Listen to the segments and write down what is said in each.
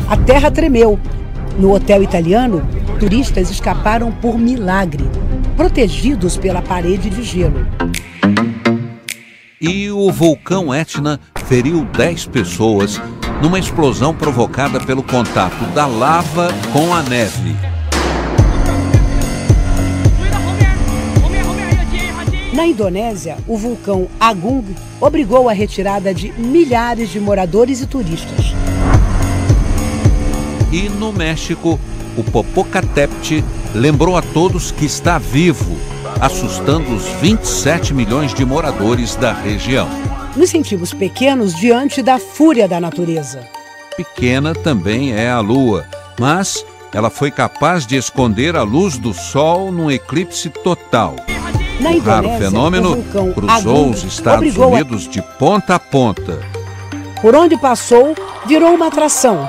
a terra tremeu. No hotel italiano, turistas escaparam por milagre, protegidos pela parede de gelo. E o vulcão Etna feriu 10 pessoas numa explosão provocada pelo contato da lava com a neve. Na Indonésia, o vulcão Agung obrigou a retirada de milhares de moradores e turistas. E no México, o Popocatépetl lembrou a todos que está vivo, assustando os 27 milhões de moradores da região. Nos sentimos pequenos diante da fúria da natureza. Pequena também é a Lua, mas ela foi capaz de esconder a luz do Sol num eclipse total. Na O raro Indonésia, fenômeno o vulcão cruzou Agung os Estados Unidos de ponta a ponta. Por onde passou, virou uma atração.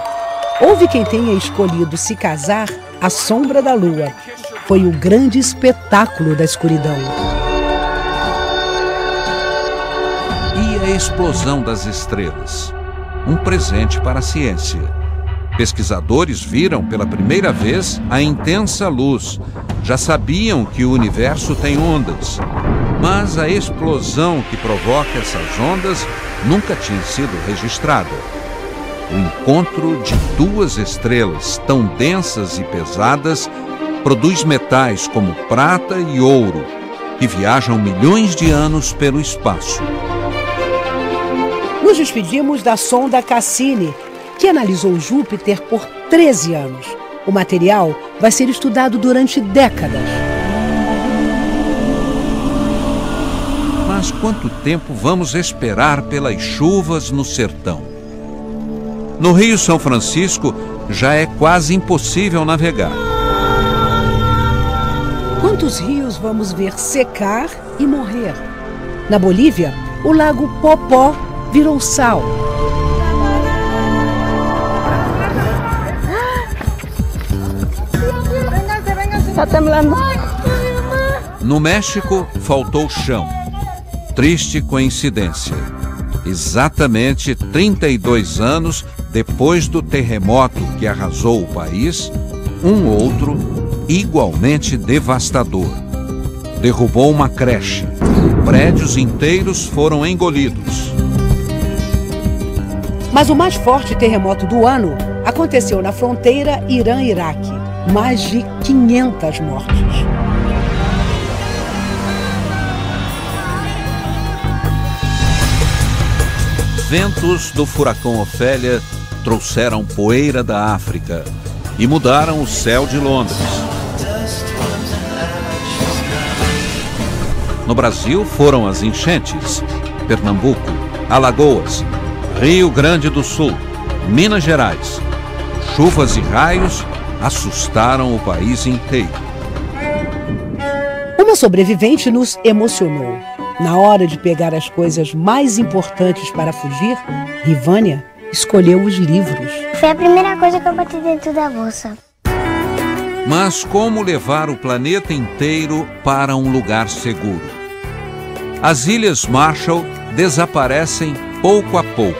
Houve quem tenha escolhido se casar à sombra da lua. Foi o grande espetáculo da escuridão. E a explosão das estrelas? Um presente para a ciência. Pesquisadores viram pela primeira vez a intensa luz. Já sabiam que o universo tem ondas. Mas a explosão que provoca essas ondas nunca tinha sido registrada. O encontro de duas estrelas tão densas e pesadas produz metais como prata e ouro, que viajam milhões de anos pelo espaço. Nos despedimos da sonda Cassini, que analisou Júpiter por 13 anos. O material vai ser estudado durante décadas. Mas quanto tempo vamos esperar pelas chuvas no sertão? No Rio São Francisco já é quase impossível navegar. Quantos rios vamos ver secar e morrer? Na Bolívia, o lago Popó virou sal. No México, faltou chão. Triste coincidência. Exatamente 32 anos depois do terremoto que arrasou o país, um outro igualmente devastador. Derrubou uma creche. Prédios inteiros foram engolidos. Mas o mais forte terremoto do ano aconteceu na fronteira Irã-Iraque. Mais de 500 mortes. Ventos do furacão Ofélia trouxeram poeira da África e mudaram o céu de Londres. No Brasil foram as enchentes, Pernambuco, Alagoas, Rio Grande do Sul, Minas Gerais. Chuvas e raios assustaram o país inteiro. Uma sobrevivente nos emocionou. Na hora de pegar as coisas mais importantes para fugir, Rivânia escolheu os livros. Foi a primeira coisa que eu botei dentro da bolsa. Mas como levar o planeta inteiro para um lugar seguro? As Ilhas Marshall desaparecem pouco a pouco.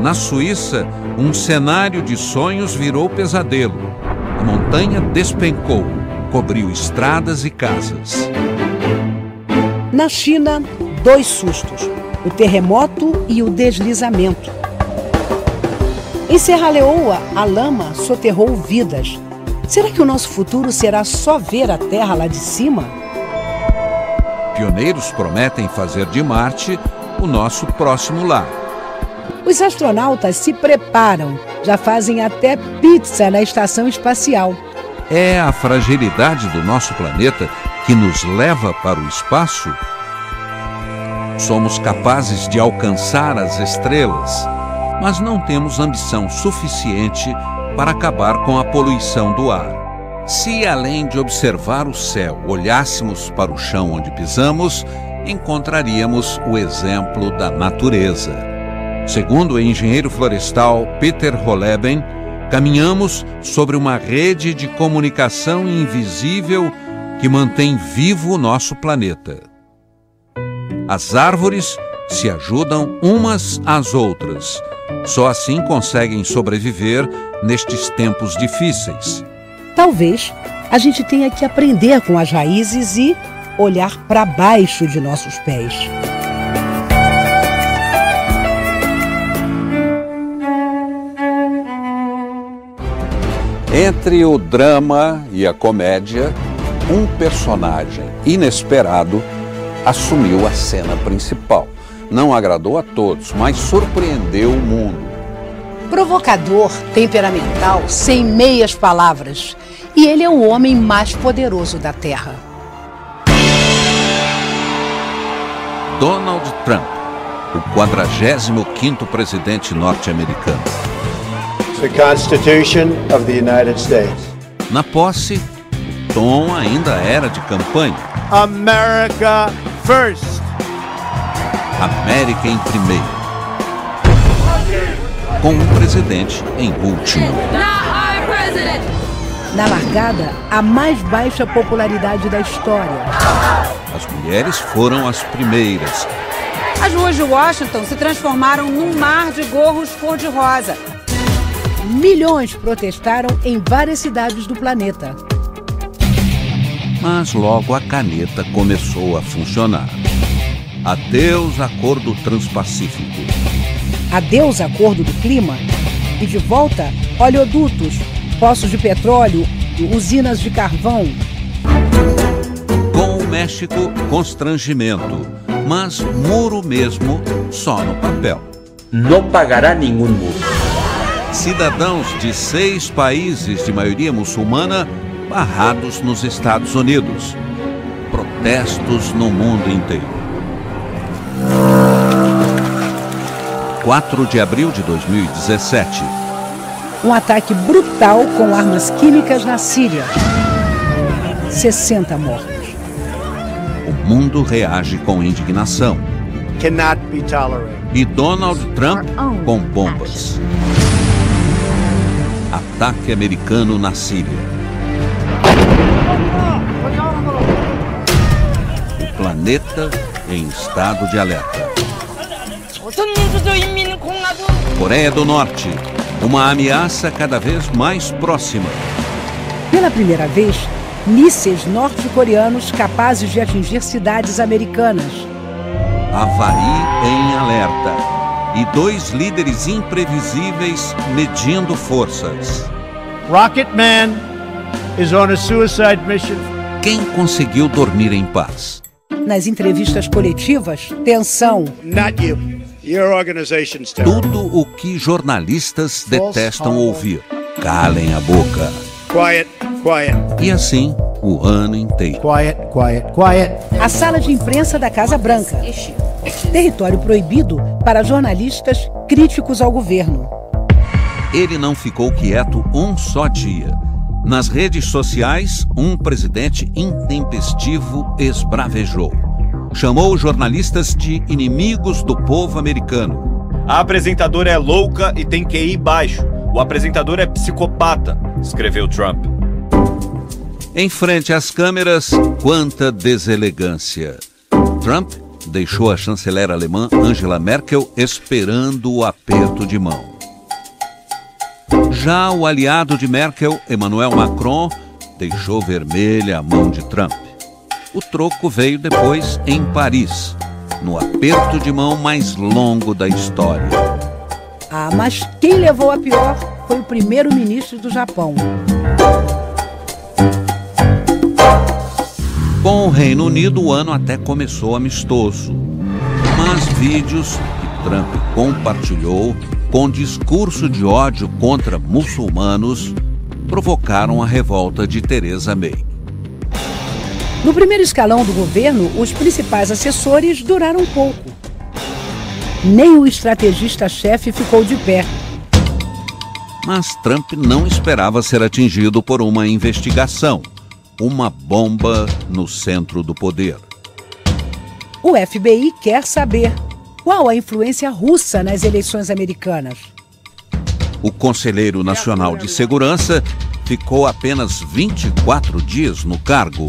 Na Suíça, um cenário de sonhos virou pesadelo. A montanha despencou, cobriu estradas e casas. Na China, 2 sustos: o terremoto e o deslizamento. Em Serra Leoa, a lama soterrou vidas. Será que o nosso futuro será só ver a Terra lá de cima? Pioneiros prometem fazer de Marte o nosso próximo lar. Os astronautas se preparam, já fazem até pizza na estação espacial. É a fragilidade do nosso planeta que nos leva para o espaço? Somos capazes de alcançar as estrelas, mas não temos ambição suficiente para acabar com a poluição do ar. Se, além de observar o céu, olhássemos para o chão onde pisamos, encontraríamos o exemplo da natureza. Segundo o engenheiro florestal Peter Holleben, caminhamos sobre uma rede de comunicação invisível que mantém vivo o nosso planeta. As árvores se ajudam umas às outras. Só assim conseguem sobreviver nestes tempos difíceis. Talvez a gente tenha que aprender com as raízes e olhar para baixo de nossos pés. Entre o drama e a comédia, um personagem inesperado assumiu a cena principal. Não agradou a todos, mas surpreendeu o mundo. Provocador, temperamental, sem meias palavras. E ele é o homem mais poderoso da Terra. Donald Trump, o 45º presidente norte-americano. The Constitution of the United States. Na posse, Tom ainda era de campanha. America first. América em primeiro. Com o presidente em último. Na largada, a mais baixa popularidade da história. As mulheres foram as primeiras. As ruas de Washington se transformaram num mar de gorros cor-de-rosa. Milhões protestaram em várias cidades do planeta. Mas logo a caneta começou a funcionar. Adeus Acordo Transpacífico. Adeus Acordo do Clima. E de volta, oleodutos, poços de petróleo, usinas de carvão. Com o México, constrangimento. Mas muro mesmo, só no papel. Não pagará nenhum muro. Cidadãos de 6 países de maioria muçulmana barrados nos Estados Unidos. Protestos no mundo inteiro. 4 de abril de 2017. Um ataque brutal com armas químicas na Síria. 60 mortos. O mundo reage com indignação. Cannot be tolerated. E Donald Trump com bombas. Ataque americano na Síria. O planeta em estado de alerta. Coreia do Norte, uma ameaça cada vez mais próxima. Pela primeira vez, mísseis norte-coreanos capazes de atingir cidades americanas. Havaí em alerta. E 2 líderes imprevisíveis medindo forças. Rocket Man is on a suicide mission. Quem conseguiu dormir em paz? Nas entrevistas coletivas, tensão. Not you. Your organization's terrible. Tudo o que jornalistas detestam ouvir. Calem a boca. Quiet, quiet. E assim, o ano inteiro. Quiet, quiet, quiet. A sala de imprensa da Casa Branca. Território proibido para jornalistas críticos ao governo. Ele não ficou quieto um só dia. Nas redes sociais, um presidente intempestivo esbravejou. Chamou os jornalistas de inimigos do povo americano. A apresentadora é louca e tem QI baixo. O apresentador é psicopata, escreveu Trump. Em frente às câmeras, quanta deselegância. Trump deixou a chanceler alemã Angela Merkel esperando o aperto de mão. Já o aliado de Merkel, Emmanuel Macron, deixou vermelha a mão de Trump. O troco veio depois em Paris, no aperto de mão mais longo da história. Ah, mas quem levou a pior foi o primeiro-ministro do Japão. Com o Reino Unido, o ano até começou amistoso. Mas vídeos que Trump compartilhou com discurso de ódio contra muçulmanos provocaram a revolta de Theresa May. No primeiro escalão do governo, os principais assessores duraram pouco. Nem o estrategista-chefe ficou de pé. Mas Trump não esperava ser atingido por uma investigação. Uma bomba no centro do poder. O FBI quer saber qual a influência russa nas eleições americanas. O Conselheiro Nacional de Segurança ficou apenas 24 dias no cargo.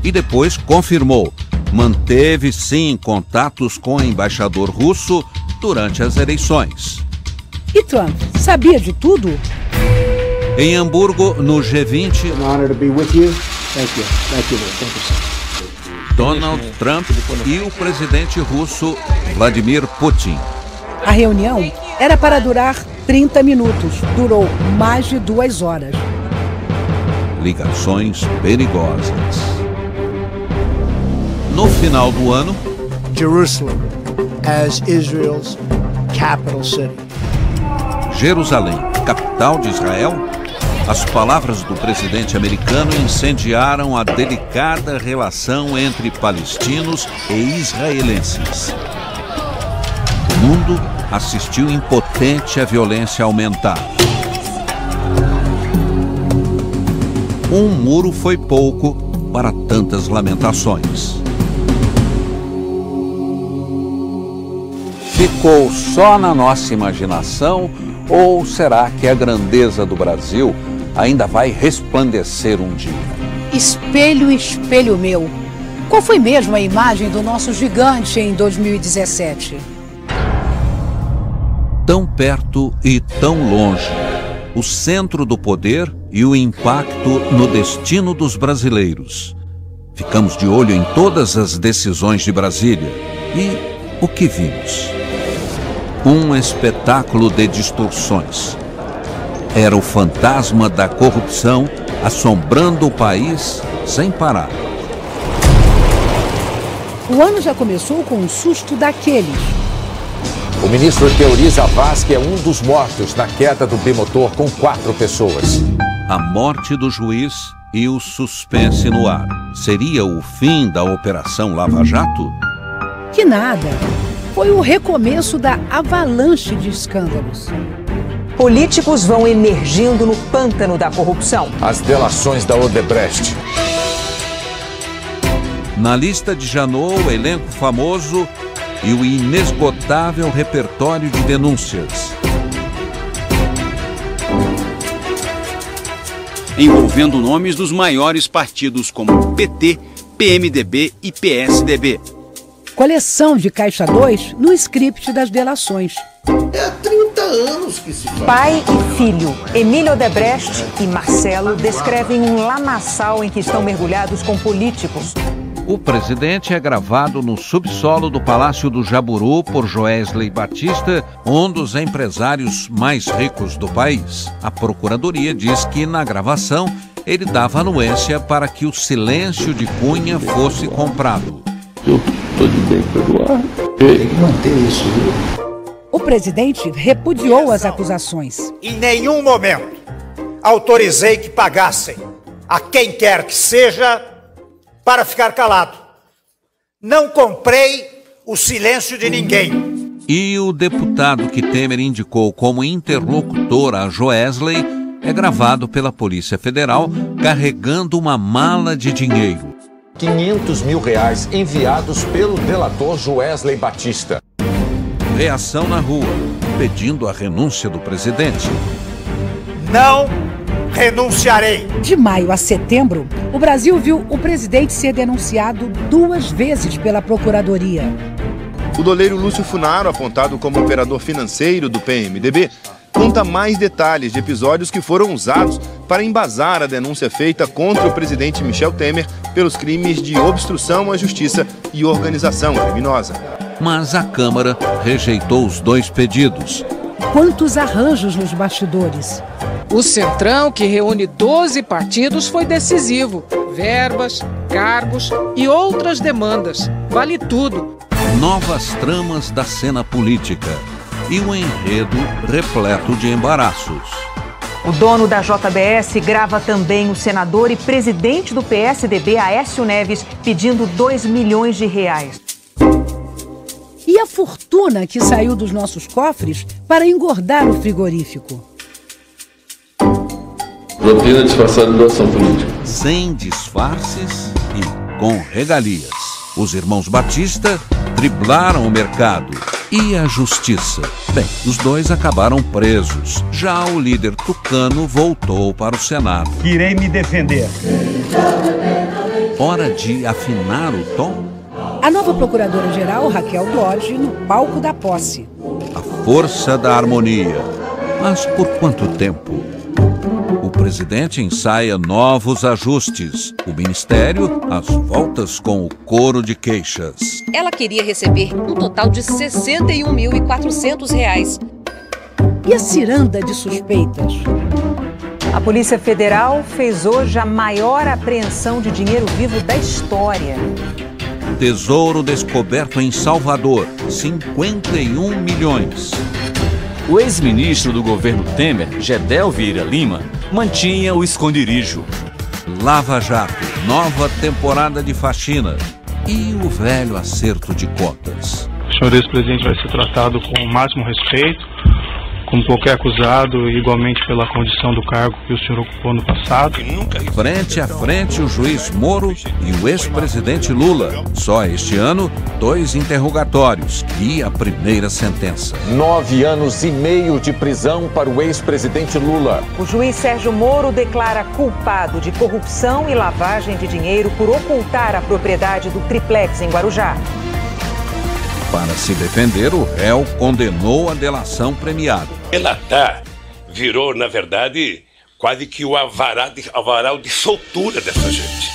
E depois confirmou: manteve sim contatos com o embaixador russo durante as eleições. E Trump sabia de tudo? Em Hamburgo, no G20, Donald Trump e o presidente russo Vladimir Putin. A reunião era para durar 30 minutos. Durou mais de 2 horas. Ligações perigosas. No final do ano, Jerusalem as Israel's capital city. Jerusalém, capital de Israel, as palavras do presidente americano incendiaram a delicada relação entre palestinos e israelenses. O mundo assistiu impotente à violência aumentar. Um muro foi pouco para tantas lamentações. Ficou só na nossa imaginação ou será que a grandeza do Brasil ainda vai resplandecer um dia? Espelho, espelho meu. Qual foi mesmo a imagem do nosso gigante em 2017? Tão perto e tão longe. O centro do poder e o impacto no destino dos brasileiros. Ficamos de olho em todas as decisões de Brasília. E o que vimos? Um espetáculo de distorções. Era o fantasma da corrupção assombrando o país sem parar. O ano já começou com um susto daqueles. O ministro Teori Zavascki é um dos mortos na queda do bimotor com 4 pessoas. A morte do juiz e o suspense no ar. Seria o fim da Operação Lava Jato? Que nada. Foi o recomeço da avalanche de escândalos. Políticos vão emergindo no pântano da corrupção. As delações da Odebrecht. Na lista de Janot, o elenco famoso e o inesgotável repertório de denúncias. Envolvendo nomes dos maiores partidos como PT, PMDB e PSDB. Coleção de Caixa 2 no script das delações. É há 30 anos que se faz. Pai e filho, Emílio Odebrecht e Marcelo, descrevem um lamaçal em que estão mergulhados com políticos. O presidente é gravado no subsolo do Palácio do Jaburu por Joesley Batista, um dos empresários mais ricos do país. A procuradoria diz que na gravação ele dava anuência para que o silêncio de Cunha fosse comprado. Eu estou de bem perdoado. Tem que manter isso. O presidente repudiou as acusações. Em nenhum momento autorizei que pagassem a quem quer que seja para ficar calado. Não comprei o silêncio de ninguém. E o deputado que Temer indicou como interlocutor a Joesley é gravado pela Polícia Federal carregando uma mala de dinheiro. R$500 mil enviados pelo delator Joesley Batista. Reação na rua, pedindo a renúncia do presidente. Não renunciarei. De maio a setembro, o Brasil viu o presidente ser denunciado 2 vezes pela Procuradoria. O doleiro Lúcio Funaro, apontado como operador financeiro do PMDB, conta mais detalhes de episódios que foram usados para embasar a denúncia feita contra o presidente Michel Temer pelos crimes de obstrução à justiça e organização criminosa. Mas a Câmara rejeitou os 2 pedidos. Quantos arranjos nos bastidores. O Centrão, que reúne 12 partidos, foi decisivo. Verbas, cargos e outras demandas. Vale tudo. Novas tramas da cena política e um enredo repleto de embaraços. O dono da JBS grava também o senador e presidente do PSDB, Aécio Neves, pedindo R$2 milhões. E a fortuna que saiu dos nossos cofres para engordar o frigorífico. Propina disfarçada de doação política. Sem disfarces e com regalias. Os irmãos Batista driblaram o mercado. E a justiça? Bem, os 2 acabaram presos. Já o líder tucano voltou para o Senado. Irei me defender. Hora de afinar o tom? A nova procuradora-geral, Raquel Dodge, no palco da posse. A força da harmonia. Mas por quanto tempo? O presidente ensaia novos ajustes. O ministério, às voltas com o coro de queixas. Ela queria receber um total de R$ 61.400. E a ciranda de suspeitas? A Polícia Federal fez hoje a maior apreensão de dinheiro vivo da história. Tesouro descoberto em Salvador, 51 milhões. O ex-ministro do governo Temer, Gedel Vieira Lima, mantinha o esconderijo. Lava Jato, nova temporada de faxina. E o velho acerto de contas. O senhor ex-presidente vai ser tratado com o máximo respeito, como qualquer acusado, igualmente pela condição do cargo que o senhor ocupou no passado. Frente a frente, o juiz Moro e o ex-presidente Lula. Só este ano, 2 interrogatórios e a primeira sentença. 9 anos e meio de prisão para o ex-presidente Lula. O juiz Sérgio Moro declara culpado de corrupção e lavagem de dinheiro por ocultar a propriedade do triplex em Guarujá. Para se defender, o réu condenou a delação premiada. Delatar virou, na verdade, quase que o avaral de soltura dessa gente.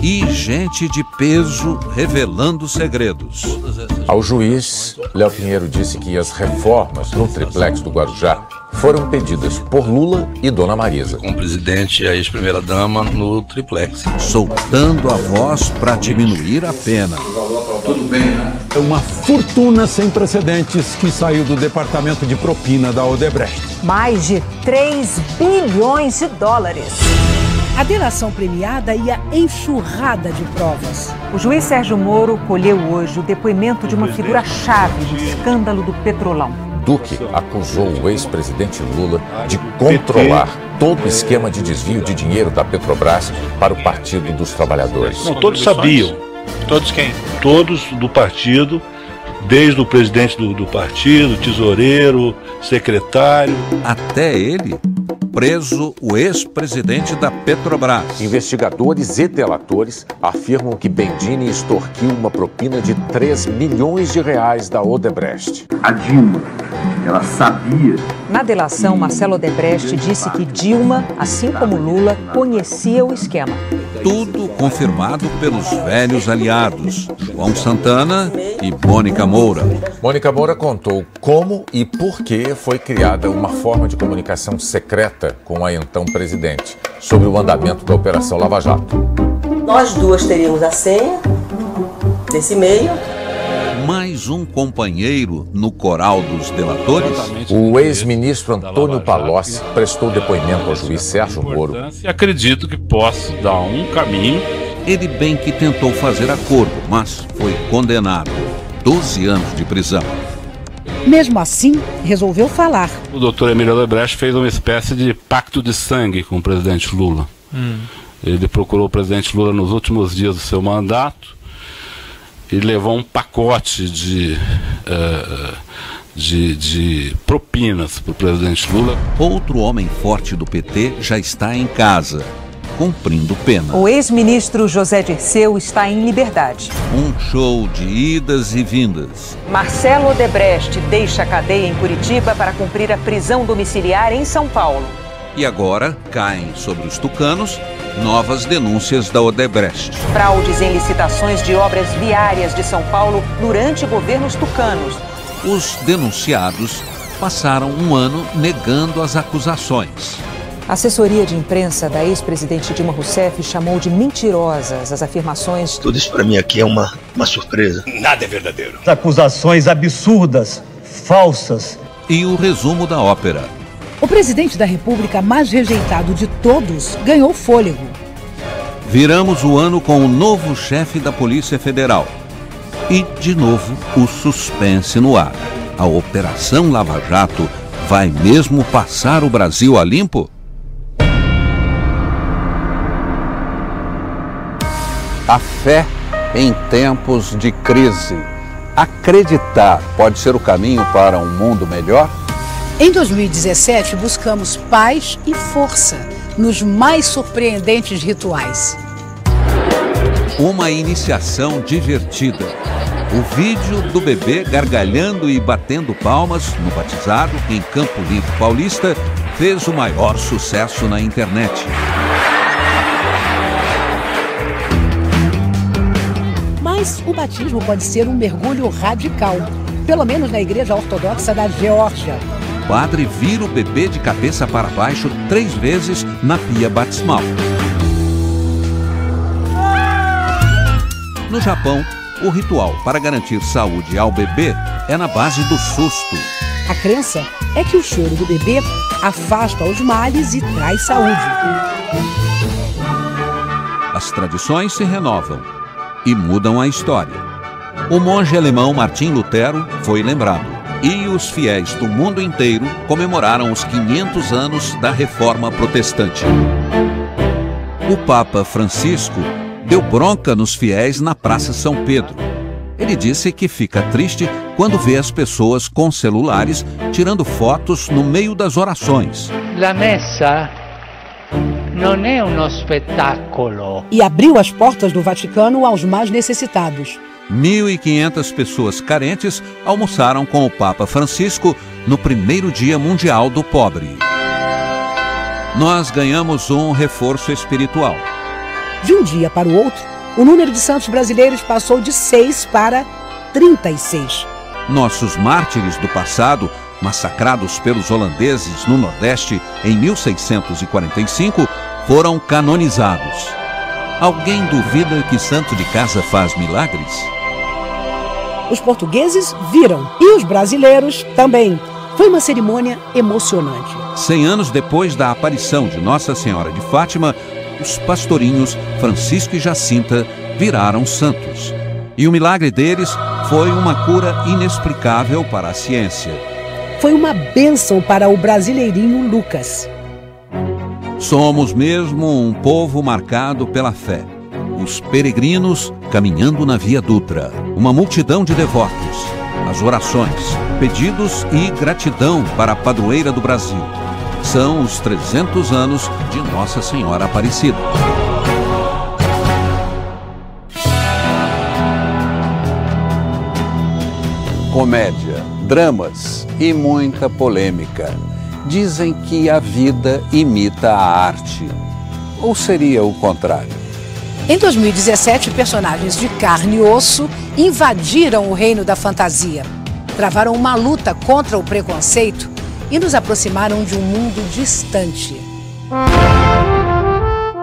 E gente de peso revelando segredos. Ao juiz, Léo Pinheiro disse que as reformas no triplex do Guarujá foram pedidas por Lula e Dona Marisa. Com o presidente e a ex-primeira-dama no triplex. Soltando a voz para diminuir a pena. Tudo bem, né? É uma fortuna sem precedentes que saiu do departamento de propina da Odebrecht. Mais de 3 bilhões de dólares. A delação premiada e a enxurrada de provas. O juiz Sérgio Moro colheu hoje o depoimento de uma figura-chave do escândalo do Petrolão. Duque acusou o ex-presidente Lula de controlar todo o esquema de desvio de dinheiro da Petrobras para o Partido dos Trabalhadores. Não, todos sabiam. Todos quem? Todos do partido, desde o presidente do partido, tesoureiro, secretário. Até ele, preso o ex-presidente da Petrobras. Investigadores e delatores afirmam que Bendini extorquiu uma propina de 3 milhões de reais da Odebrecht. A Dilma, ela sabia. Na delação, Marcelo Odebrecht disse que Dilma, assim como Lula, conhecia o esquema. Tudo confirmado pelos velhos aliados, João Santana e Mônica Moura. Mônica Moura contou como e por que foi criada uma forma de comunicação secreta com a então presidente sobre o andamento da Operação Lava Jato. Nós duas teríamos a senha desse e-mail. Mais um companheiro no coral dos delatores? O ex-ministro Antônio Palocci prestou depoimento ao juiz Sérgio Moro. Acredito que posso dar um caminho. Ele bem que tentou fazer acordo, mas foi condenado. 12 anos de prisão. Mesmo assim, resolveu falar. O doutor Emílio Odebrecht fez uma espécie de pacto de sangue com o presidente Lula. Ele procurou o presidente Lula nos últimos dias do seu mandato e levou um pacote de propinas para o presidente Lula. Outro homem forte do PT já está em casa, cumprindo pena. O ex-ministro José Dirceu está em liberdade. Um show de idas e vindas. Marcelo Odebrecht deixa a cadeia em Curitiba para cumprir a prisão domiciliar em São Paulo. E agora caem sobre os tucanos novas denúncias da Odebrecht. Fraudes em licitações de obras viárias de São Paulo durante governos tucanos. Os denunciados passaram um ano negando as acusações. A assessoria de imprensa da ex-presidente Dilma Rousseff chamou de mentirosas as afirmações. Tudo isso para mim aqui é uma surpresa. Nada é verdadeiro. As acusações absurdas, falsas. E o resumo da ópera. O presidente da República mais rejeitado de todos ganhou fôlego. Viramos o ano com o novo chefe da Polícia Federal. E, de novo, o suspense no ar. A Operação Lava Jato vai mesmo passar o Brasil a limpo? A fé em tempos de crise. Acreditar pode ser o caminho para um mundo melhor? Em 2017, buscamos paz e força nos mais surpreendentes rituais. Uma iniciação divertida. O vídeo do bebê gargalhando e batendo palmas no batizado em Campo Limpo Paulista fez o maior sucesso na internet. Mas o batismo pode ser um mergulho radical, pelo menos na Igreja Ortodoxa da Geórgia. O padre vira o bebê de cabeça para baixo 3 vezes na pia batismal. No Japão, o ritual para garantir saúde ao bebê é na base do susto. A crença é que o choro do bebê afasta os males e traz saúde. As tradições se renovam e mudam a história. O monge alemão Martim Lutero foi lembrado, e os fiéis do mundo inteiro comemoraram os 500 anos da Reforma Protestante. O Papa Francisco deu bronca nos fiéis na Praça São Pedro. Ele disse que fica triste quando vê as pessoas com celulares tirando fotos no meio das orações. La messa non è uno spettacolo. E abriu as portas do Vaticano aos mais necessitados. 1.500 pessoas carentes almoçaram com o Papa Francisco no primeiro Dia Mundial do Pobre. Nós ganhamos um reforço espiritual. De um dia para o outro, o número de santos brasileiros passou de 6 para 36. Nossos mártires do passado, massacrados pelos holandeses no Nordeste em 1645, foram canonizados. Alguém duvida que santo de casa faz milagres? Os portugueses viram e os brasileiros também. Foi uma cerimônia emocionante. 100 anos depois da aparição de Nossa Senhora de Fátima, os pastorinhos Francisco e Jacinta viraram santos. E o milagre deles foi uma cura inexplicável para a ciência. Foi uma bênção para o brasileirinho Lucas. Somos mesmo um povo marcado pela fé. Os peregrinos caminhando na Via Dutra. Uma multidão de devotos. As orações, pedidos e gratidão para a padroeira do Brasil. São os 300 anos de Nossa Senhora Aparecida. Comédia, dramas e muita polêmica. Dizem que a vida imita a arte. Ou seria o contrário? Em 2017, personagens de carne e osso invadiram o reino da fantasia. Travaram uma luta contra o preconceito e nos aproximaram de um mundo distante.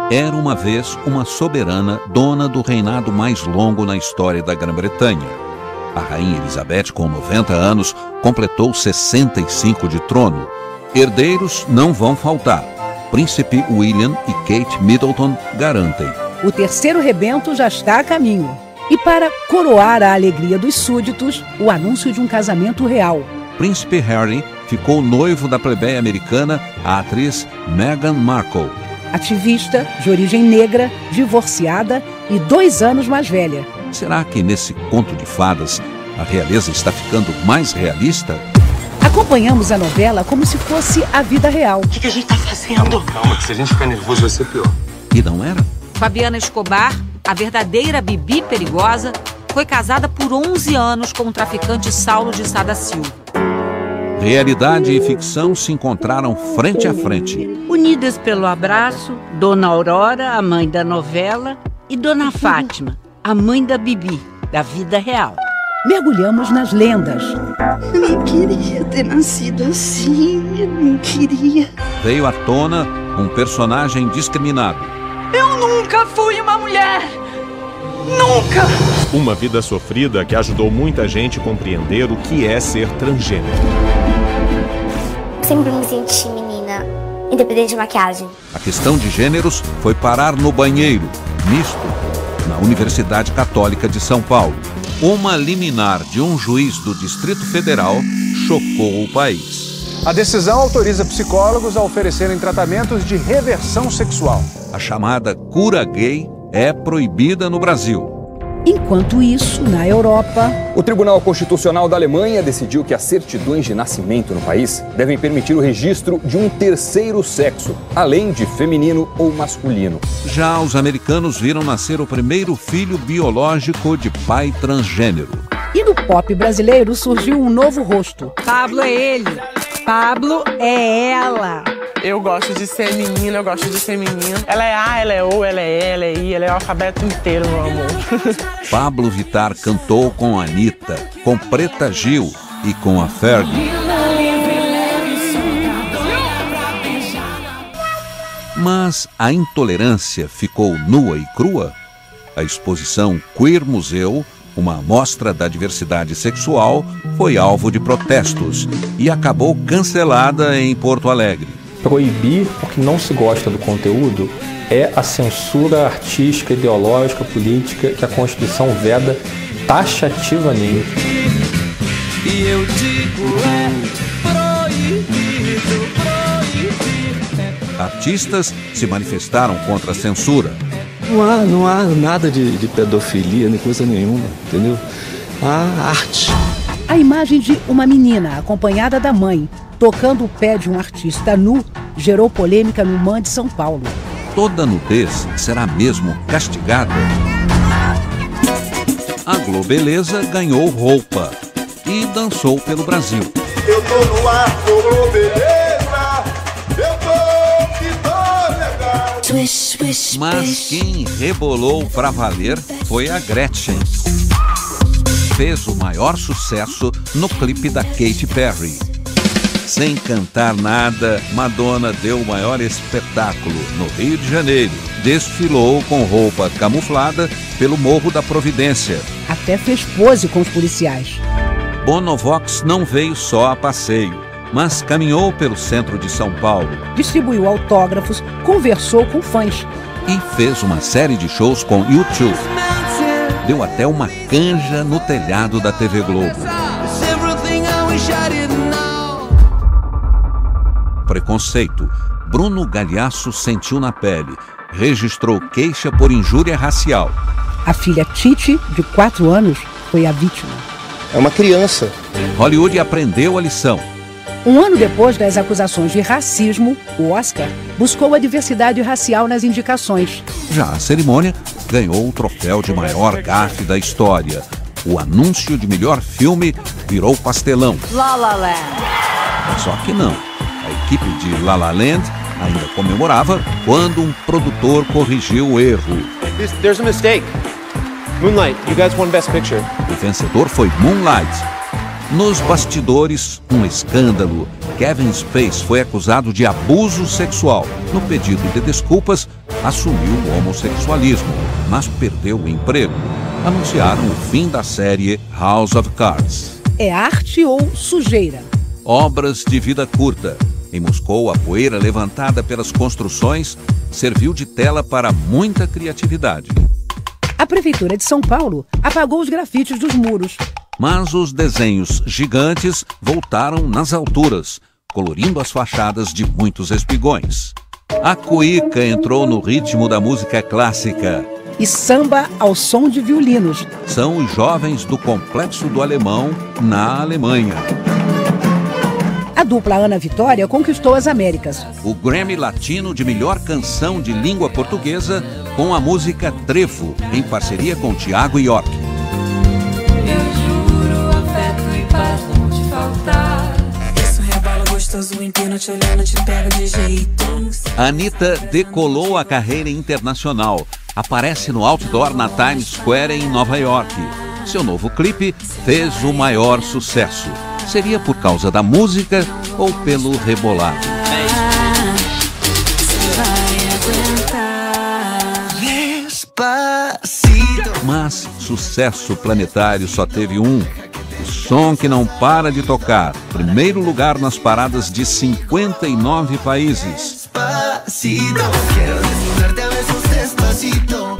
Era uma vez uma soberana dona do reinado mais longo na história da Grã-Bretanha. A rainha Elizabeth, com 90 anos, completou 65 de trono. Herdeiros não vão faltar. Príncipe William e Kate Middleton garantem. O terceiro rebento já está a caminho. E para coroar a alegria dos súditos, o anúncio de um casamento real. Príncipe Harry ficou noivo da plebeia americana, a atriz Meghan Markle. Ativista, de origem negra, divorciada e 2 anos mais velha. Será que nesse conto de fadas a realeza está ficando mais realista? Acompanhamos a novela como se fosse a vida real. O que a gente está fazendo? Calma, que se a gente ficar nervoso vai ser pior. E não era? Fabiana Escobar, a verdadeira Bibi perigosa, foi casada por 11 anos com o traficante Saulo de Sá da Silva. Realidade e ficção se encontraram frente a frente. Unidas pelo abraço, Dona Aurora, a mãe da novela, e Dona Fátima, a mãe da Bibi, da vida real. Mergulhamos nas lendas. Eu não queria ter nascido assim, eu não queria. Veio à tona um personagem discriminado. Eu nunca fui uma mulher! Nunca! Uma vida sofrida que ajudou muita gente a compreender o que é ser transgênero. Sempre me senti menina, independente de maquiagem. A questão de gêneros foi parar no banheiro, misto, na Universidade Católica de São Paulo. Uma liminar de um juiz do Distrito Federal chocou o país. A decisão autoriza psicólogos a oferecerem tratamentos de reversão sexual. A chamada cura gay é proibida no Brasil. Enquanto isso, na Europa... O Tribunal Constitucional da Alemanha decidiu que as certidões de nascimento no país devem permitir o registro de um terceiro sexo, além de feminino ou masculino. Já os americanos viram nascer o primeiro filho biológico de pai transgênero. E no pop brasileiro surgiu um novo rosto. Pablo é ele, Pablo é ela. Eu gosto de ser menina, eu gosto de ser menino. Ela é A, ela é O, ela é E, ela é I, ela é o alfabeto inteiro, meu amor. Pablo Vittar cantou com a Anitta, com Preta Gil e com a Fergie. Mas a intolerância ficou nua e crua? A exposição Queer Museu, uma amostra da diversidade sexual, foi alvo de protestos e acabou cancelada em Porto Alegre. Proibir porque não se gosta do conteúdo é a censura artística, ideológica, política que a Constituição veda taxativamente. E eu digo proibido. Artistas se manifestaram contra a censura. Não há nada de pedofilia, nem coisa nenhuma, entendeu? Há arte. A imagem de uma menina acompanhada da mãe tocando o pé de um artista nu gerou polêmica no MAN de São Paulo. Toda nudez será mesmo castigada? A Globeleza ganhou roupa e dançou pelo Brasil. Eu tô no ar, Globeleza, eu tô que tô legal. Mas quem rebolou pra valer foi a Gretchen. Fez o maior sucesso no clipe da Katy Perry. Sem cantar nada, Madonna deu o maior espetáculo no Rio de Janeiro. Desfilou com roupa camuflada pelo Morro da Providência. Até fez pose com os policiais. Bonovox não veio só a passeio, mas caminhou pelo centro de São Paulo. Distribuiu autógrafos, conversou com fãs. E fez uma série de shows com U2. Deu até uma canja no telhado da TV Globo. Preconceito. Bruno Galhaço sentiu na pele. Registrou queixa por injúria racial. A filha Titi, de 4 anos, foi a vítima. É uma criança. Hollywood aprendeu a lição. Um ano depois das acusações de racismo, o Oscar buscou a diversidade racial nas indicações. Já a cerimônia ganhou o troféu de maior gafe da história. O anúncio de melhor filme virou pastelão. La La Land. Só que não. A equipe de La La Land ainda comemorava quando um produtor corrigiu o erro. There's a mistake. Moonlight, you guys won Best Picture. O vencedor foi Moonlight. Nos bastidores, um escândalo. Kevin Spacey foi acusado de abuso sexual. No pedido de desculpas, assumiu o homossexualismo, mas perdeu o emprego. Anunciaram o fim da série House of Cards. É arte ou sujeira? Obras de vida curta. Em Moscou, a poeira levantada pelas construções serviu de tela para muita criatividade. A Prefeitura de São Paulo apagou os grafites dos muros. Mas os desenhos gigantes voltaram nas alturas, colorindo as fachadas de muitos espigões. A cuíca entrou no ritmo da música clássica. E samba ao som de violinos. São os jovens do Complexo do Alemão, na Alemanha. A dupla Ana Vitória conquistou as Américas. O Grammy Latino de melhor canção de língua portuguesa com a música Trevo, em parceria com Thiago York. Eu juro, afeto e paz não vão te faltar. Isso rebola gostoso, empina te olhando, te pega de jeito. A Anitta decolou a carreira internacional. Aparece no outdoor na Times Square em Nova York. Seu novo clipe fez o maior sucesso. Seria por causa da música ou pelo rebolado? Mas sucesso planetário só teve um. O som que não para de tocar. Primeiro lugar nas paradas de 59 países.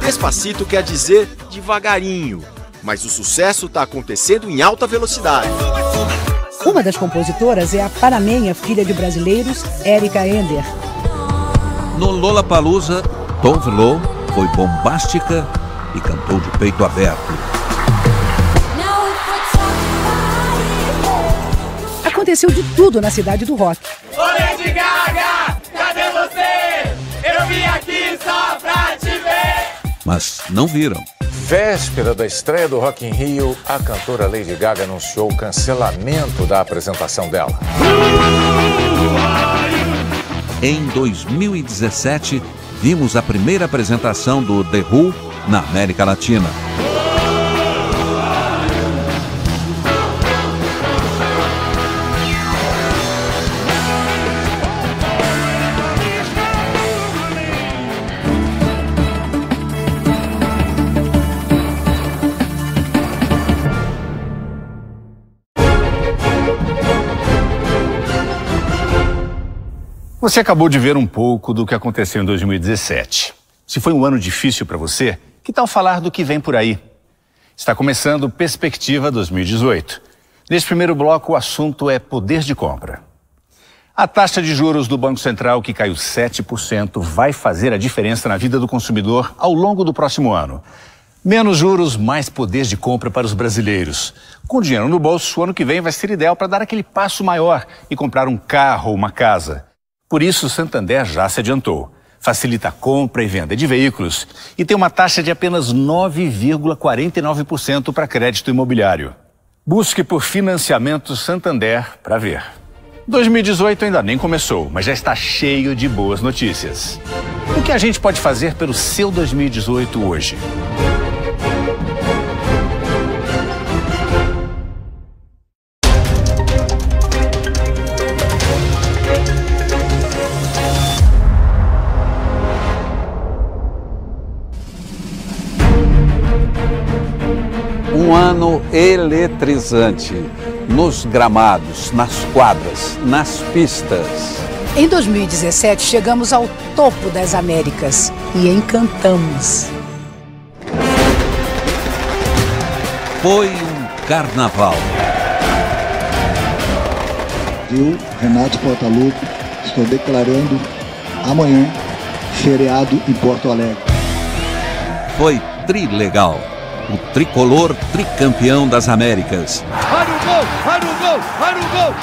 Despacito quer dizer devagarinho, mas o sucesso está acontecendo em alta velocidade. Uma das compositoras é a panamenha filha de brasileiros, Érica Ender. No Lollapalooza, Tove Lo foi bombástica e cantou de peito aberto. Aconteceu de tudo na cidade do rock. Ô Lady Gaga, cadê você? Eu vim aqui só pra te ver. Mas não viram. Véspera da estreia do Rock in Rio, a cantora Lady Gaga anunciou o cancelamento da apresentação dela. Em 2017, vimos a primeira apresentação do The Who na América Latina. Você acabou de ver um pouco do que aconteceu em 2017. Se foi um ano difícil para você, que tal falar do que vem por aí? Está começando Perspectiva 2018. Neste primeiro bloco, o assunto é poder de compra. A taxa de juros do Banco Central, que caiu 7%, vai fazer a diferença na vida do consumidor ao longo do próximo ano. Menos juros, mais poder de compra para os brasileiros. Com dinheiro no bolso, o ano que vem vai ser ideal para dar aquele passo maior e comprar um carro ou uma casa. Por isso, o Santander já se adiantou. Facilita a compra e venda de veículos e tem uma taxa de apenas 9,49% para crédito imobiliário. Busque por Financiamento Santander para ver. 2018 ainda nem começou, mas já está cheio de boas notícias. O que a gente pode fazer pelo seu 2018 hoje? Um ano eletrizante, nos gramados, nas quadras, nas pistas. Em 2017, chegamos ao topo das Américas e encantamos. Foi um carnaval. Eu, Renato Portaluppi, estou declarando amanhã feriado em Porto Alegre. Foi trilegal. O tricolor tricampeão das Américas. Olha o gol, olha o gol, olha o gol!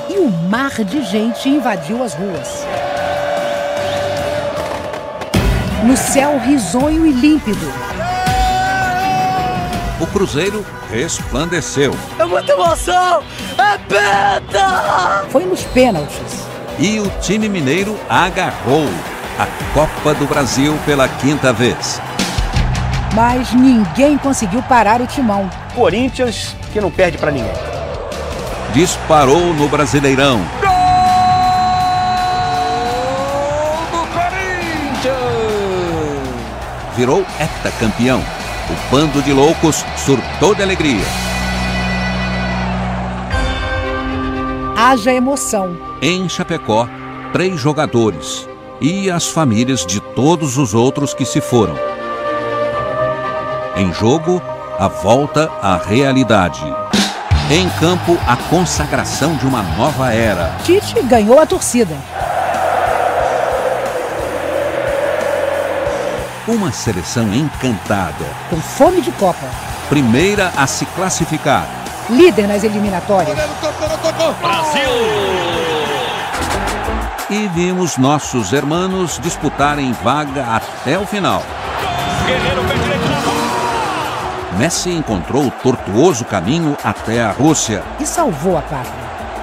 Gol! E o mar de gente invadiu as ruas. No céu risonho e límpido. O Cruzeiro resplandeceu. É muita emoção! É penta! Foi nos pênaltis. E o time mineiro agarrou a Copa do Brasil pela 5ª vez. Mas ninguém conseguiu parar o timão. Corinthians, que não perde pra ninguém. Disparou no Brasileirão. Gol do Corinthians! Virou heptacampeão. O bando de loucos surtou de alegria. Haja emoção. Em Chapecó, 3 jogadores e as famílias de todos os outros que se foram. Em jogo, a volta à realidade. Em campo, a consagração de uma nova era. Tite ganhou a torcida. Uma seleção encantada. Com fome de Copa. Primeira a se classificar. Líder nas eliminatórias. Brasil! E vimos nossos irmãos disputarem vaga até o final. Messi encontrou o tortuoso caminho até a Rússia. E salvou a pátria.